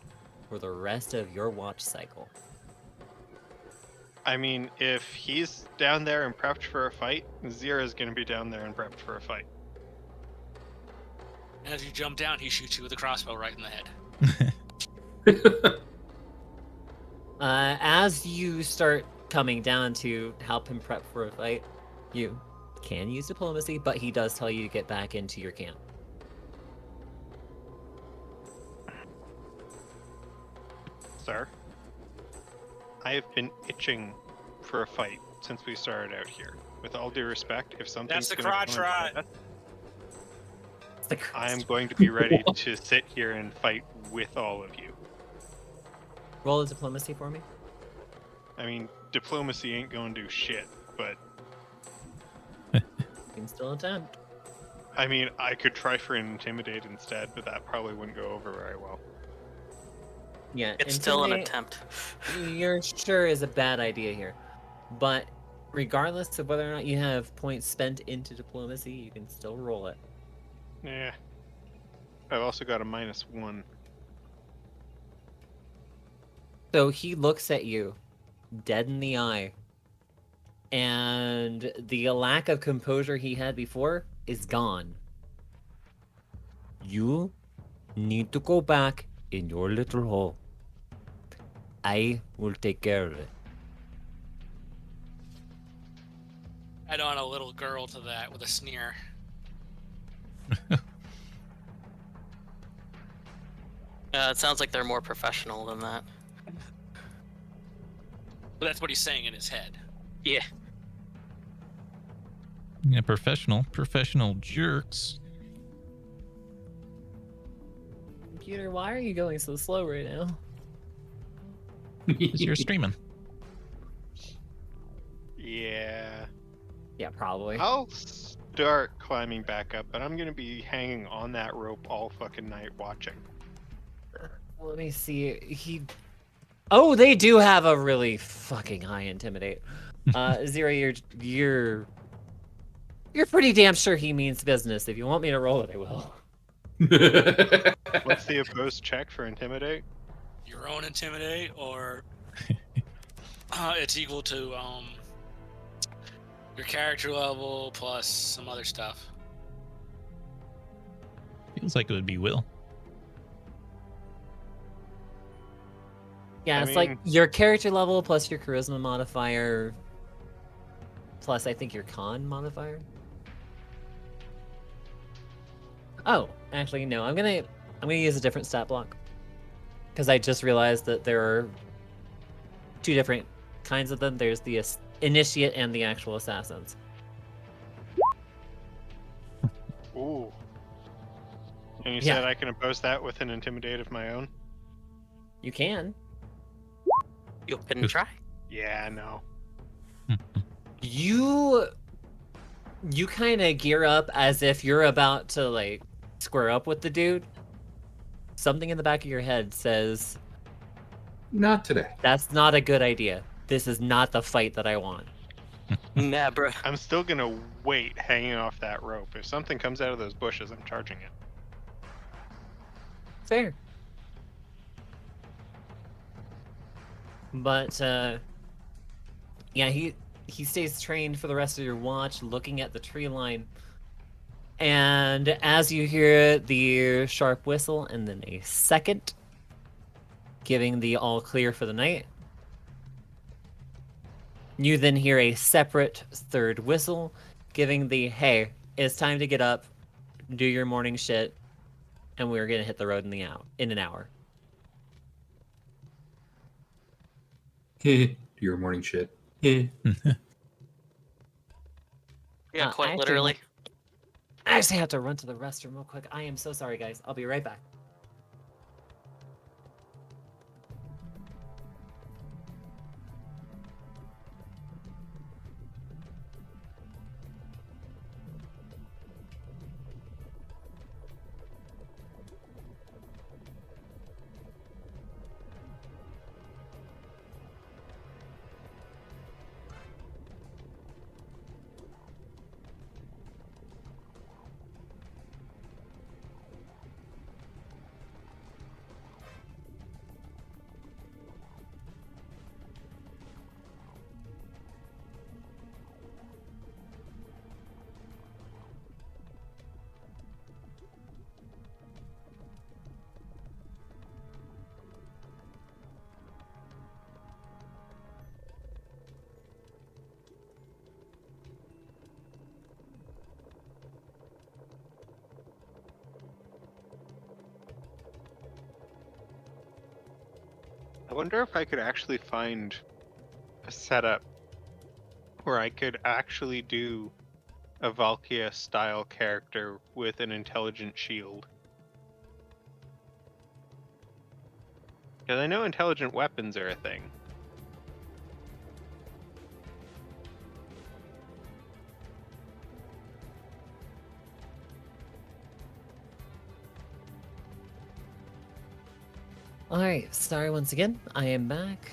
for the rest of your watch cycle. I mean, if he's down there and prepped for a fight, Zira's gonna be down there and prepped for a fight. And as you jump down, he shoots you with a crossbow right in the head. As you start coming down to help him prep for a fight, you can use diplomacy, but he does tell you to get back into your camp. Sir, I have been itching for a fight since we started out here. With all due respect, if something's the gonna crotch come and rot. get us, It's the crotch. I am going to be ready to sit here and fight with all of you. Roll a diplomacy for me. I mean, diplomacy ain't gonna do shit, but You can still attempt. I mean, I could try for an intimidate instead, but that probably wouldn't go over very well. Yeah, It's still an intimidate, attempt. You're sure is a bad idea here, but regardless of whether or not you have points spent into diplomacy, you can still roll it. Yeah. I've also got a -1. So he looks at you, dead in the eye, and the lack of composure he had before is gone. You need to go back in your little hole. I will take care of it. Add on a little girl to that with a sneer. It sounds like they're more professional than that. But that's what he's saying in his head. Yeah. Yeah, professional jerks. Computer, why are you going so slow right now? 'Cause you're streaming. Yeah. Yeah, probably. I'll start climbing back up, but I'm gonna be hanging on that rope all fucking night watching. Let me see. Oh, they do have a really fucking high intimidate. Zero, you're pretty damn sure he means business. If you want me to roll it, I will. What's the opposed check for intimidate? Your own intimidate, or it's equal to your character level plus some other stuff. Feels like it would be Will. Yeah, I it's like mean- your character level plus your charisma modifier plus I think your con modifier. Oh, actually no. I'm gonna use a different stat block because I just realized that there are two different kinds of them. There's the initiate and the actual assassins. Ooh. And you Yeah. said I can oppose that with an intimidate of my own? You can. You can try. Yeah, no. You kind of gear up as if you're about to like square up with the dude. Something in the back of your head says, Not today. "That's not a good idea. This is not the fight that I want." Nah, bro. I'm still gonna wait hanging off that rope. If something comes out of those bushes, I'm charging it. Fair. But yeah, he stays trained for the rest of your watch, looking at the tree line. And as you hear the sharp whistle and then a second, giving the all clear for the night, you then hear a separate third whistle, giving the hey, it's time to get up, do your morning shit, and we're gonna hit the road in an hour. Do your morning shit. Yeah, I quite actually literally. I actually have to run to the restroom real quick. I am so sorry, guys. I'll be right back. I wonder if I could actually find a setup where I could actually do a Valkia style character with an intelligent shield. Because I know intelligent weapons are a thing. Alright, sorry once again. I am back.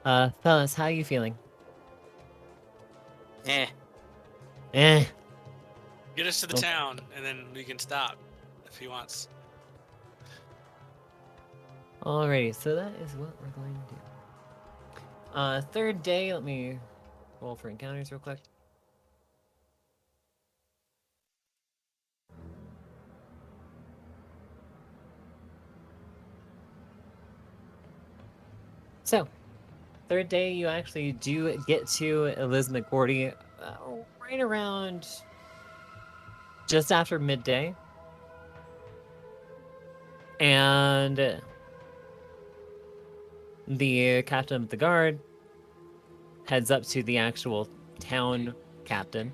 Fellas, how you feeling? Eh. Eh. Get us to the Okay. town, and then we can stop if he wants. Alrighty, so that is what we're going to do. Third day, let me roll for encounters real quick. So, third day, you actually do get to Elizabeth Gordy right around just after midday. And the captain of the guard heads up to the actual town captain.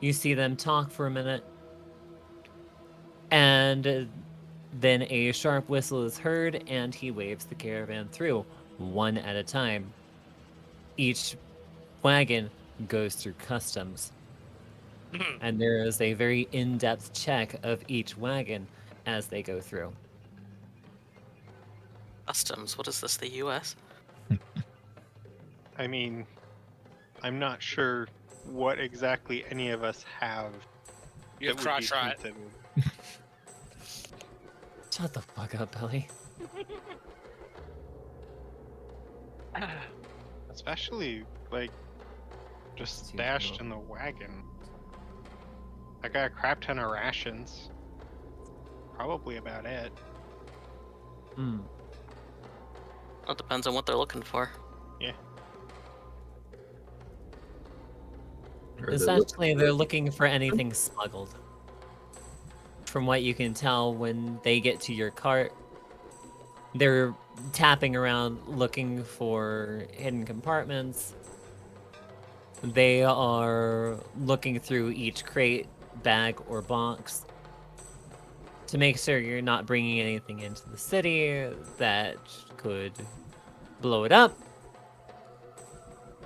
You see them talk for a minute, and then a sharp whistle is heard, and he waves the caravan through, one at a time. Each wagon goes through customs, and there is a very in-depth check of each wagon as they go through. Customs. What is this? The U.S. I mean, I'm not sure what exactly any of us have. You have that would be crotch rot. considered. Shut the fuck up, Billy. Especially, like, just Seems stashed low. in the wagon. I got a crap ton of rations. Probably about it. Hmm. Well, it depends on what they're looking for. Essentially, they're looking for anything smuggled. From what you can tell, when they get to your cart, they're tapping around looking for hidden compartments. They are looking through each crate, bag, or box to make sure you're not bringing anything into the city that could blow it up,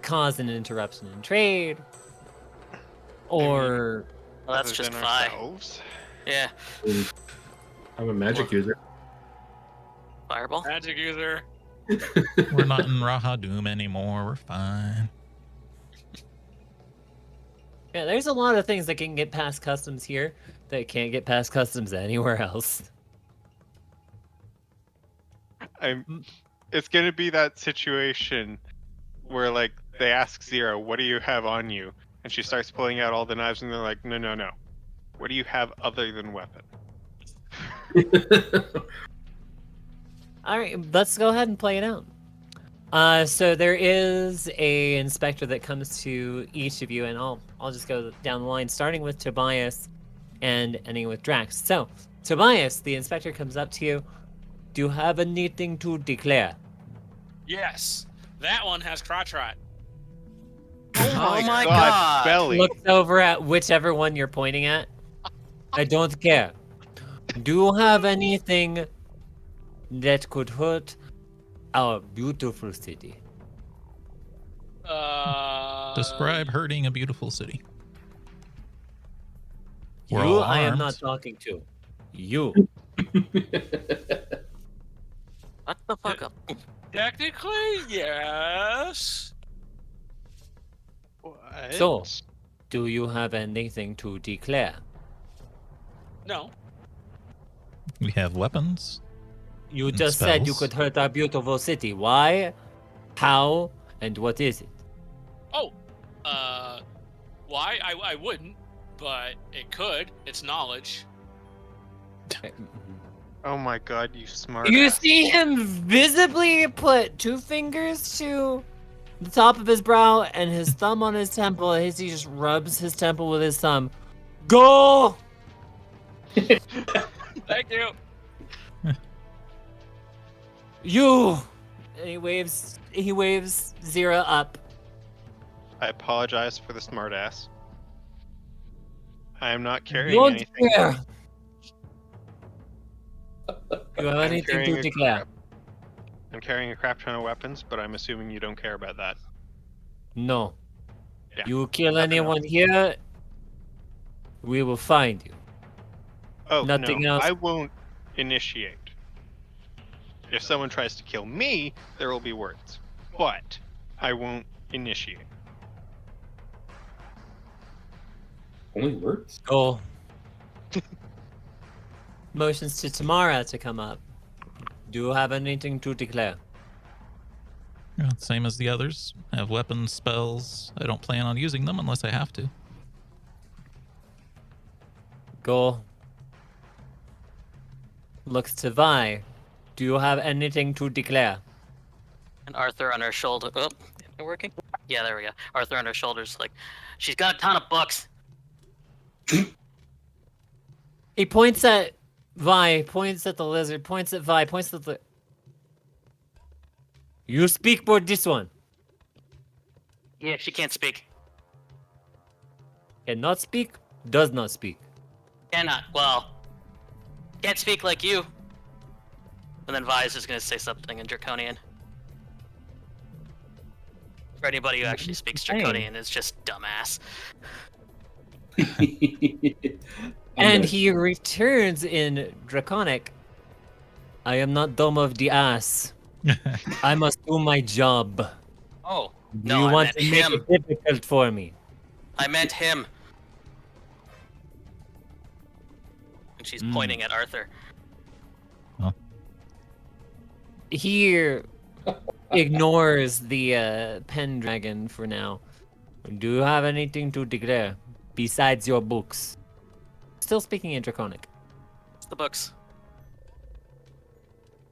cause an interruption in trade, or Well, that's Other just than fine. ourselves. Yeah. I'm a magic user. Fireball. Magic user. We're not in Raha Doom anymore. We're fine. yeah, there's a lot of things that can get past customs here that can't get past customs anywhere else. It's gonna be that situation where, like, they ask Zero, "What do you have on you?" And she starts pulling out all the knives, and they're like, "No, no, no. What do you have other than weapon?" All right, let's go ahead and play it out. So there is a inspector that comes to each of you, and I'll just go down the line, starting with Tobias and ending with Drax. So, Tobias, the inspector comes up to you. Do you have anything to declare? Yes. That one has crotch rot. Oh my God. Belly. Looks over at whichever one you're pointing at. I don't care. Do you have anything that could hurt our beautiful city? Describe hurting a beautiful city. We're You, all I am armed. not talking to. You. What the fuck up? Technically, yes. What? So, do you have anything to declare? No. We have weapons. You And just said you spells. could hurt our beautiful city. Why? How? And what is it? Oh. Why? I wouldn't, but it could. It's knowledge. Oh my God, you smart. You ass. see him visibly put two fingers to the top of his brow and his thumb on his temple as he just rubs his temple with his thumb. Go! Thank you. You! And he waves Zira up. I apologize for the smartass. I am not carrying Don't anything. care. You have I'm anything carrying to a declare? I'm carrying a crap ton of weapons, but I'm assuming you don't care about that. No. Yeah, You kill nothing anyone here, we will find you. Oh, Nothing no, else. I won't initiate. If someone tries to kill me, there will be words. But I won't initiate. Only words? Go. Motions to Tammara to come up. Do you have anything to declare? Yeah, same as the others. I have weapons, spells. I don't plan on using them unless I have to. Go. Looks to Vi. Do you have anything to declare? And Arthur on her shoulder. Oh, is it working? Yeah, there we go. Arthur on her shoulders, like, she's got a ton of books. He points at Vi, points at the lizard, points at Vi, points at the... You speak for this one. Yeah, she can't speak. Cannot speak, does not speak. Cannot. Well, can't speak like you. And then Vi is just gonna say something in Draconian. For anybody who actually speaks Draconian, it's just dumbass. And he returns in Draconic. I am not dumb of the ass. I must do my job. Oh, Do no, you I want meant to make him. it difficult for me? I meant him. And she's pointing at Arthur. He ignores the Pendragon for now. Do you have anything to declare besides your books? Still speaking in Draconic. It's the books.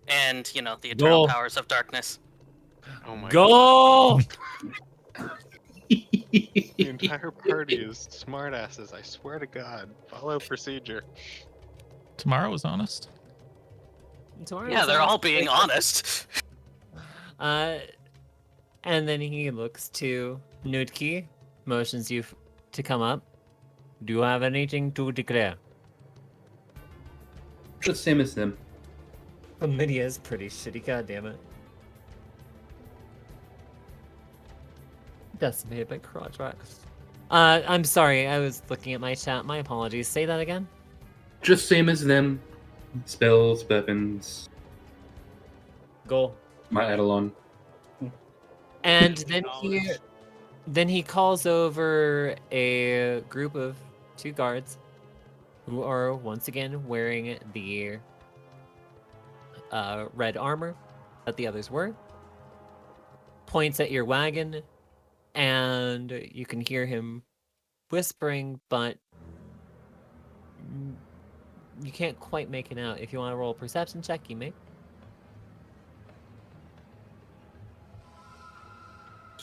And, you know, the eternal Go. powers of darkness. Oh my god. Go! The entire party is smartasses, I swear to god. Follow procedure. Tammara was honest. Yeah, they're all being honest. And then he looks to Nutki, motions you to come up. Do you have anything to declare? The same as them. Chlamydia is pretty shitty, goddammit. Decimated by Crotchrax. I'm sorry, I was looking at my chat. My apologies. Say that again? Just same as them. Spells, weapons, Go. my Eidolon. And then he calls over a group of 2 guards who are once again wearing the red armor that the others were. Points at your wagon, and you can hear him whispering, but you can't quite make it out. If you want to roll a perception check, you may.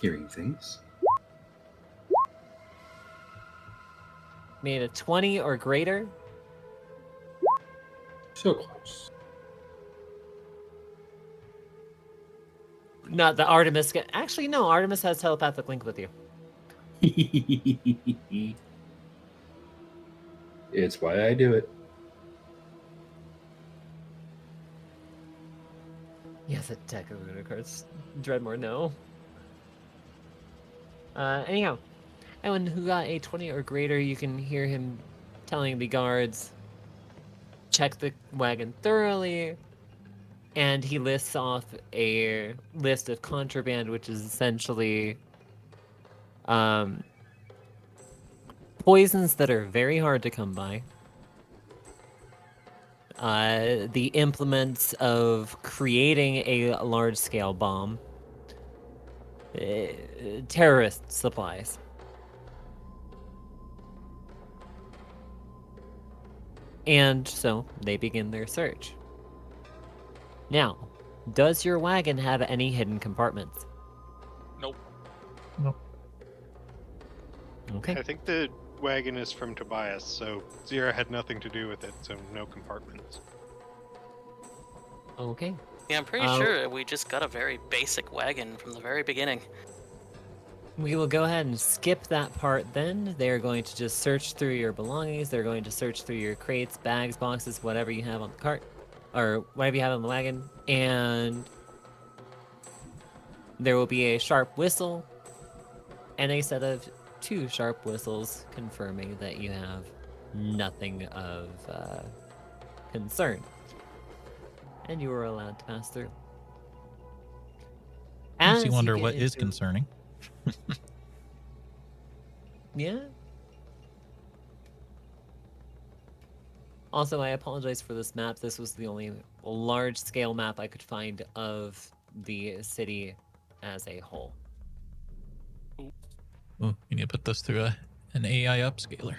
Hearing things. Made a 20 or greater. So close. Not the Artemis. Actually, no. Artemis has telepathic link with you. It's why I do it. Yes, attack of Lunacards. Dreadmore, no. Anyhow, anyone who got a 20 or greater, you can hear him telling the guards, check the wagon thoroughly, and he lists off a list of contraband, which is essentially poisons that are very hard to come by. The implements of creating a large-scale bomb. Terrorist supplies. And so they begin their search. Now, does your wagon have any hidden compartments? Nope. Okay. I think the wagon is from Tobias, so Zira had nothing to do with it, so no compartments. Okay. Yeah, I'm pretty sure we just got a very basic wagon from the very beginning. We will go ahead and skip that part then. They're going to just search through your belongings. They're going to search through your crates, bags, boxes, whatever you have on the cart, or whatever you have on the wagon. And there will be a sharp whistle and a set of 2 sharp whistles confirming that you have nothing of concern. And you are allowed to pass through. Makes you As wonder get what is into- concerning. Yeah. Also, I apologize for this map. This was the only large-scale map I could find of the city as a whole. Oh, you need to put this through an AI upscaler.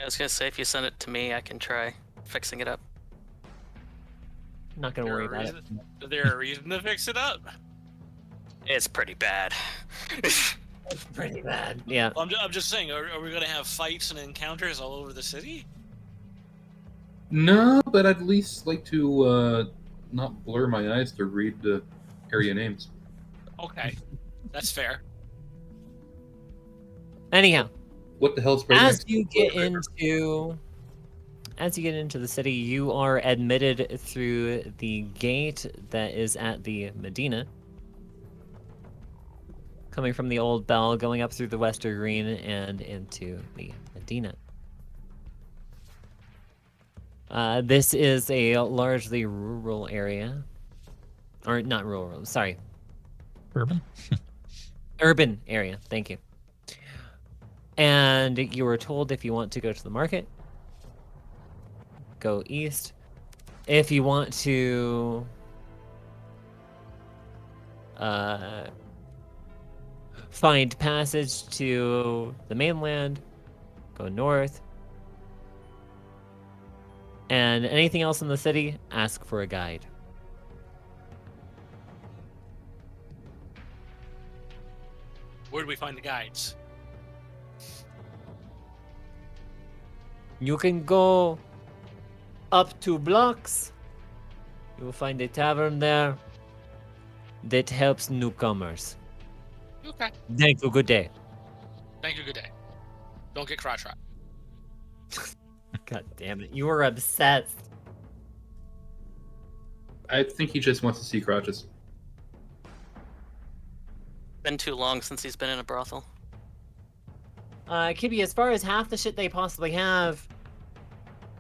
I was gonna say, if you send it to me, I can try fixing it up. I'm not gonna worry about it. Is there a reason to fix it up? It's pretty bad. It's pretty bad. Yeah. Well, I'm just saying, are we gonna have fights and encounters all over the city? No, but I'd at least like to not blur my eyes to read the area names. Okay, that's fair. Anyhow, What the hell's right as next you to get the into the city, you are admitted through the gate that is at the Medina. Coming from the Old Bell, going up through the Western Green and into the Medina. This is a largely rural area. Or not rural, sorry. Urban? Urban area, thank you. And you were told if you want to go to the market, go east. If you want to find passage to the mainland, go north. And anything else in the city, ask for a guide. Where do we find the guides? You can go up 2 blocks. You will find a tavern there that helps newcomers. Okay. Thank you. Good day. Thank you. Good day. Don't get crotch rot. God damn it. You were obsessed. I think he just wants to see crotches. Been too long since he's been in a brothel. Kibby, as far as half the shit they possibly have,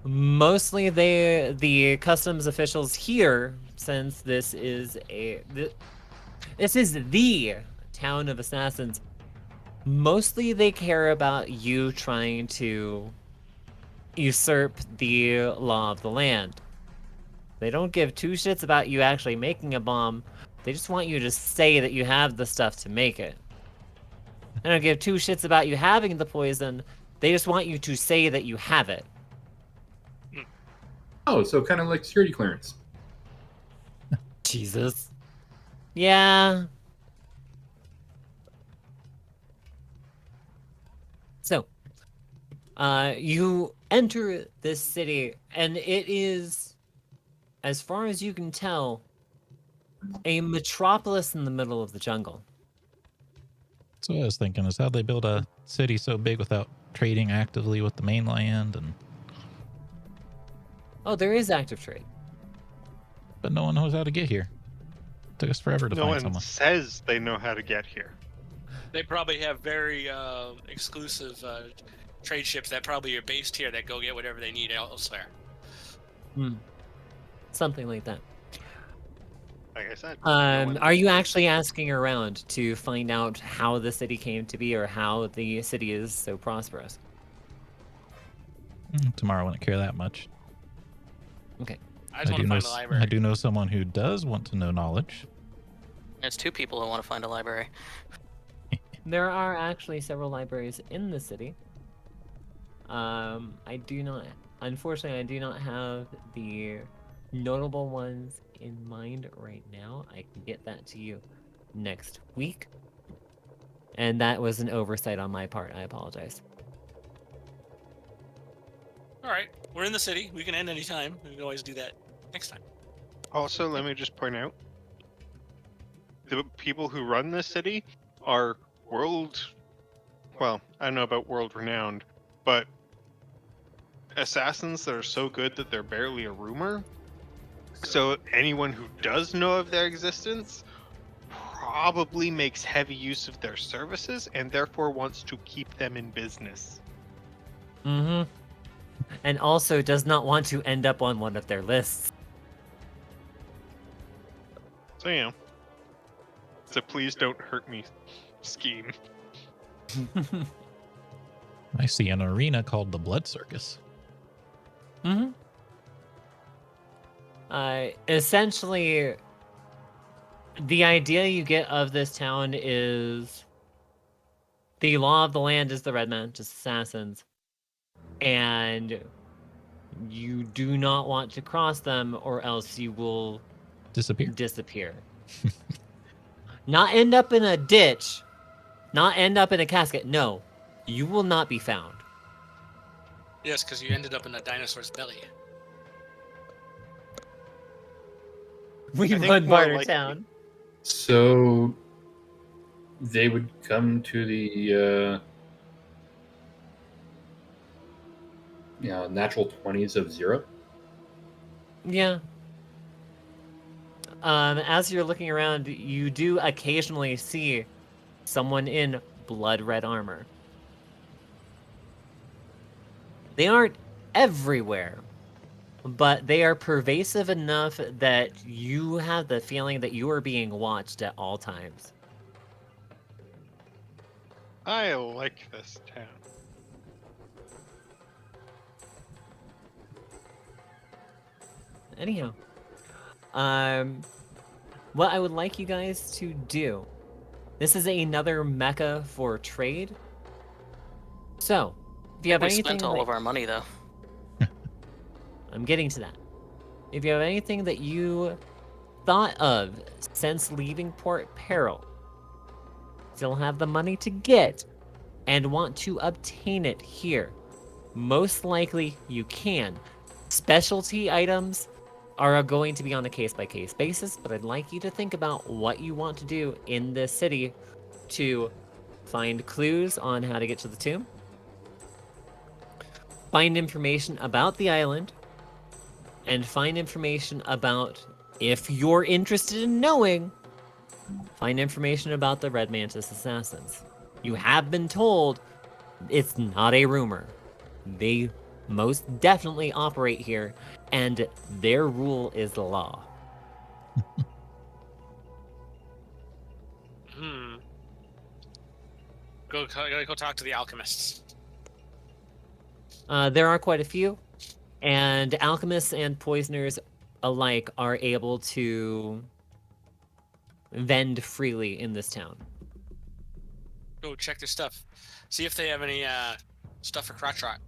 mostly the customs officials here, since this is this is the town of assassins, mostly they care about you trying to usurp the law of the land. They don't give 2 shits about you actually making a bomb. They just want you to say that you have the stuff to make it. They don't give 2 shits about you having the poison. They just want you to say that you have it. Oh, so kind of like security clearance. Jesus. Yeah. So, you enter this city, and it is, as far as you can tell, a metropolis in the middle of the jungle. That's what I was thinking, is how they build a city so big without trading actively with the mainland, Oh, there is active trade. but no one knows how to get here. Took us forever to No find one someone. says they know how to get here. They probably have very exclusive trade ships that probably are based here that go get whatever they need elsewhere. Something like that. Like I said. no one- Are you actually asking around to find out how the city came to be or how the city is so prosperous? Tomorrow wouldn't care that much. Okay. I just want to find the library. I do know someone who does want to know knowledge. There's 2 people who want to find a library. There are actually several libraries in the city. Unfortunately, I do not have the notable ones in mind right now. I can get that to you next week. And that was an oversight on my part. I apologize. All right, we're in the city. We can end anytime. We can always do that next time. Also, let me just point out, the people who run this city are well, I don't know about world renowned, but assassins that are so good that they're barely a rumor. So anyone who does know of their existence probably makes heavy use of their services and therefore wants to keep them in business. Mm-hmm. And also does not want to end up on one of their lists. So, you know. It's a please don't hurt me scheme. I see an arena called the Blood Circus. Mm-hmm. Essentially, the idea you get of this town is the law of the land is the Red Mantis Assassins, and you do not want to cross them, or else you will Disappear. Not end up in a ditch, not end up in a casket. No, you will not be found. Yes, because you ended up in a dinosaur's belly. We I think run more Barter likely- Town. So they would come to the natural 20s of 0. Yeah. As you're looking around, you do occasionally see someone in blood red armor. They aren't everywhere, but they are pervasive enough that you have the feeling that you are being watched at all times. I like this town. Anyhow, what I would like you guys to do, this is another mecca for trade. So, if you have We anything spent all that- of our money though. I'm getting to that. If you have anything that you thought of since leaving Port Peril, still have the money to get, and want to obtain it here, most likely you can. Specialty items are going to be on a case-by-case basis, but I'd like you to think about what you want to do in this city to find clues on how to get to the tomb, find information about the island, and find information about, if you're interested in knowing, find information about the Red Mantis Assassins. You have been told it's not a rumor. They most definitely operate here, and their rule is the law. Gotta go talk to the alchemists. There are quite a few, and alchemists and poisoners alike are able to vend freely in this town. Go check their stuff. See if they have any stuff for crotch rot.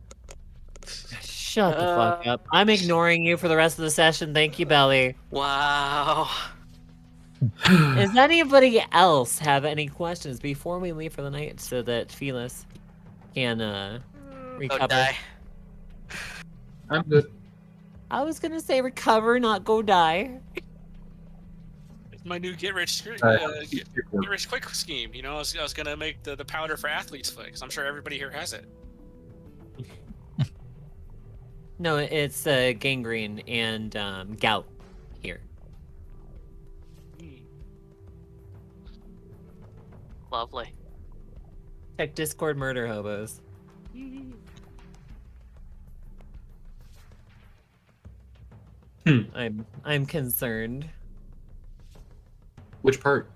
Shut the fuck up. I'm ignoring you for the rest of the session. Thank you, Belly. Wow. Does anybody else have any questions before we leave for the night so that Felis can Go recover? die. I'm good. I was gonna say recover, not go die. It's my new get rich quick scheme. You know, I was gonna make the powder for athlete's foot, because I'm sure everybody here has it. No, it's gangrene and gout here. Lovely. Check Discord murder hobos. I'm concerned. Which part?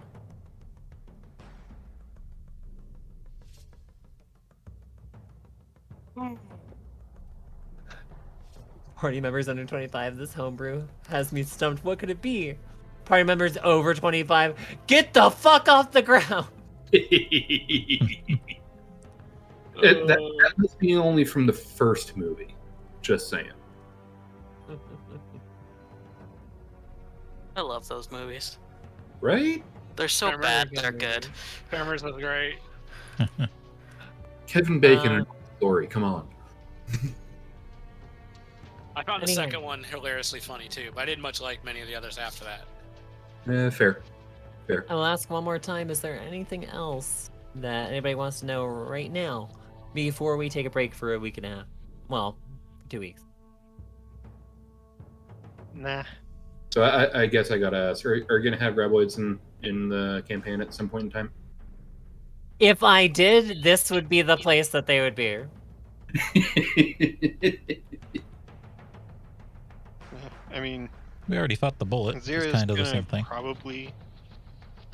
Party members under 25, this homebrew has me stumped. What could it be? Party members over 25, get the fuck off the ground! That must be only from the first movie. Just saying. I love those movies. Right? They're so bad, they're good. Farmers was great. Kevin Bacon and story. Come on. I found the Anyway. second one hilariously funny too, but I didn't much like many of the others after that. Fair. I'll ask one more time. Is there anything else that anybody wants to know right now before we take a break for a week and a half? Well, 2 weeks. Nah. So I guess I gotta ask: Are you gonna have graboids in the campaign at some point in time? If I did, this would be the place that they would be. I mean, We already fought the bullet. It's Zira's kind of the gonna same thing. probably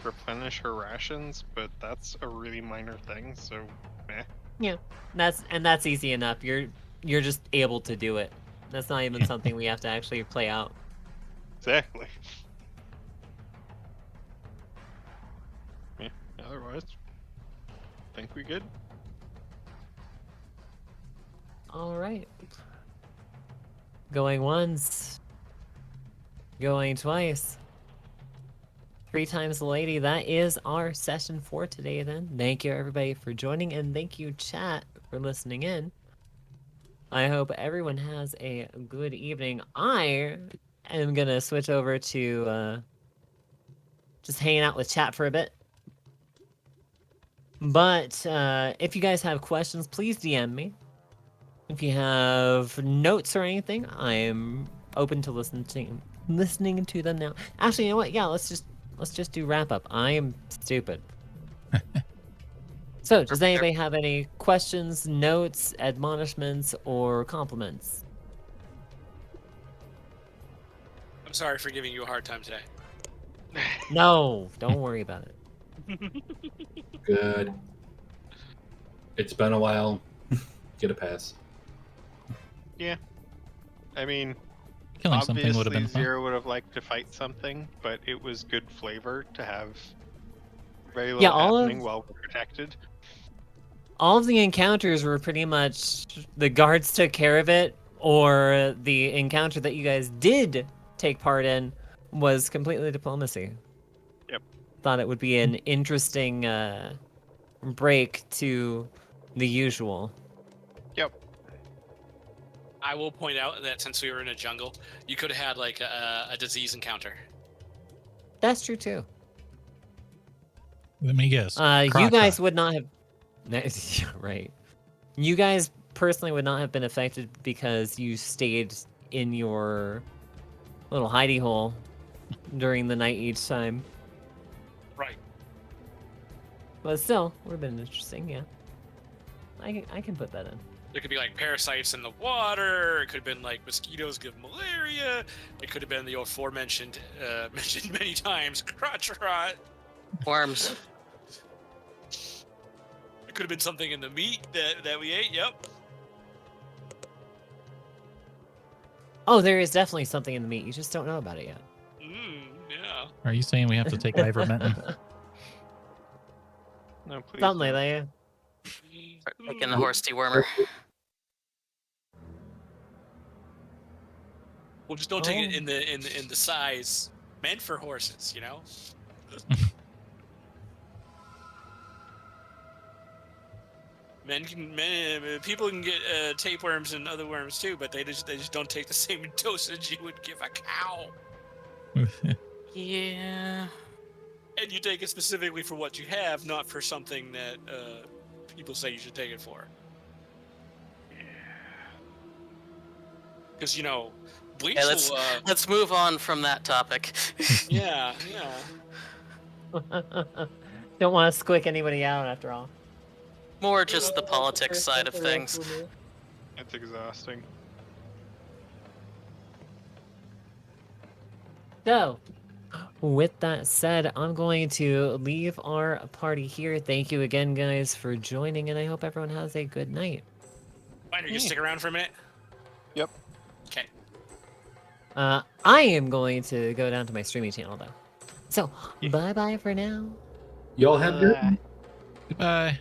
replenish her rations, but that's a really minor thing. So, That's easy enough. You're just able to do it. That's not even something we have to actually play out. exactly. Yeah. Otherwise, think we good. All right. Going once. Going twice. 3 times the lady. That is our session for today then. Thank you everybody for joining, and thank you chat for listening in. I hope everyone has a good evening. I am gonna switch over to just hanging out with chat for a bit. But if you guys have questions, please DM me. If you have notes or anything, I am open to listening to them now. Actually, you know what? Yeah, let's just do wrap up. I am stupid. So, does anybody have any questions, notes, admonishments, or compliments? I'm sorry for giving you a hard time today. No, don't worry about it. Good. It's been a while. Get a pass. I mean, Killing something would have obviously been fun. Zira would have liked to fight something, but it was good flavor to have very little Yeah, all of- happening while we're protected. All of the encounters were pretty much the guards took care of it, or the encounter that you guys did take part in was completely diplomacy. Yep. Thought it would be an interesting break to the usual. Yep. I will point out that since we were in a jungle, you could have had like a disease encounter. That's true too. Let me guess. You guys would not have. Right. You guys personally would not have been affected because you stayed in your little hidey hole during the night each time. Right. But still, would have been interesting, yeah. I can put that in. There could be like parasites in the water. It could have been like mosquitoes give malaria. It could have been the aforementioned, mentioned many times, crotch rot. Worms. It could have been something in the meat that we ate. Yep. Oh, there is definitely something in the meat. You just don't know about it yet. Yeah. Are you saying we have to take ivermectin? No, please. Something like that, yeah. Start taking the horse dewormer. Well, just don't take it in the size meant for horses. You know. People can get tapeworms and other worms too, but they just don't take the same dosage you would give a cow. Yeah. And you take it specifically for what you have, not for something that people say you should take it for. Because bleach. Yeah, will, let's move on from that topic. yeah. Don't want to squick anybody out after all. More just the politics side of things. It's exhausting. So, with that said, I'm going to leave our party here. Thank you again, guys, for joining, and I hope everyone has a good night. Fine, you stick around for a minute? Yep. Okay. I am going to go down to my streaming channel, though. So, bye-bye for now. Y'all have good. Goodbye.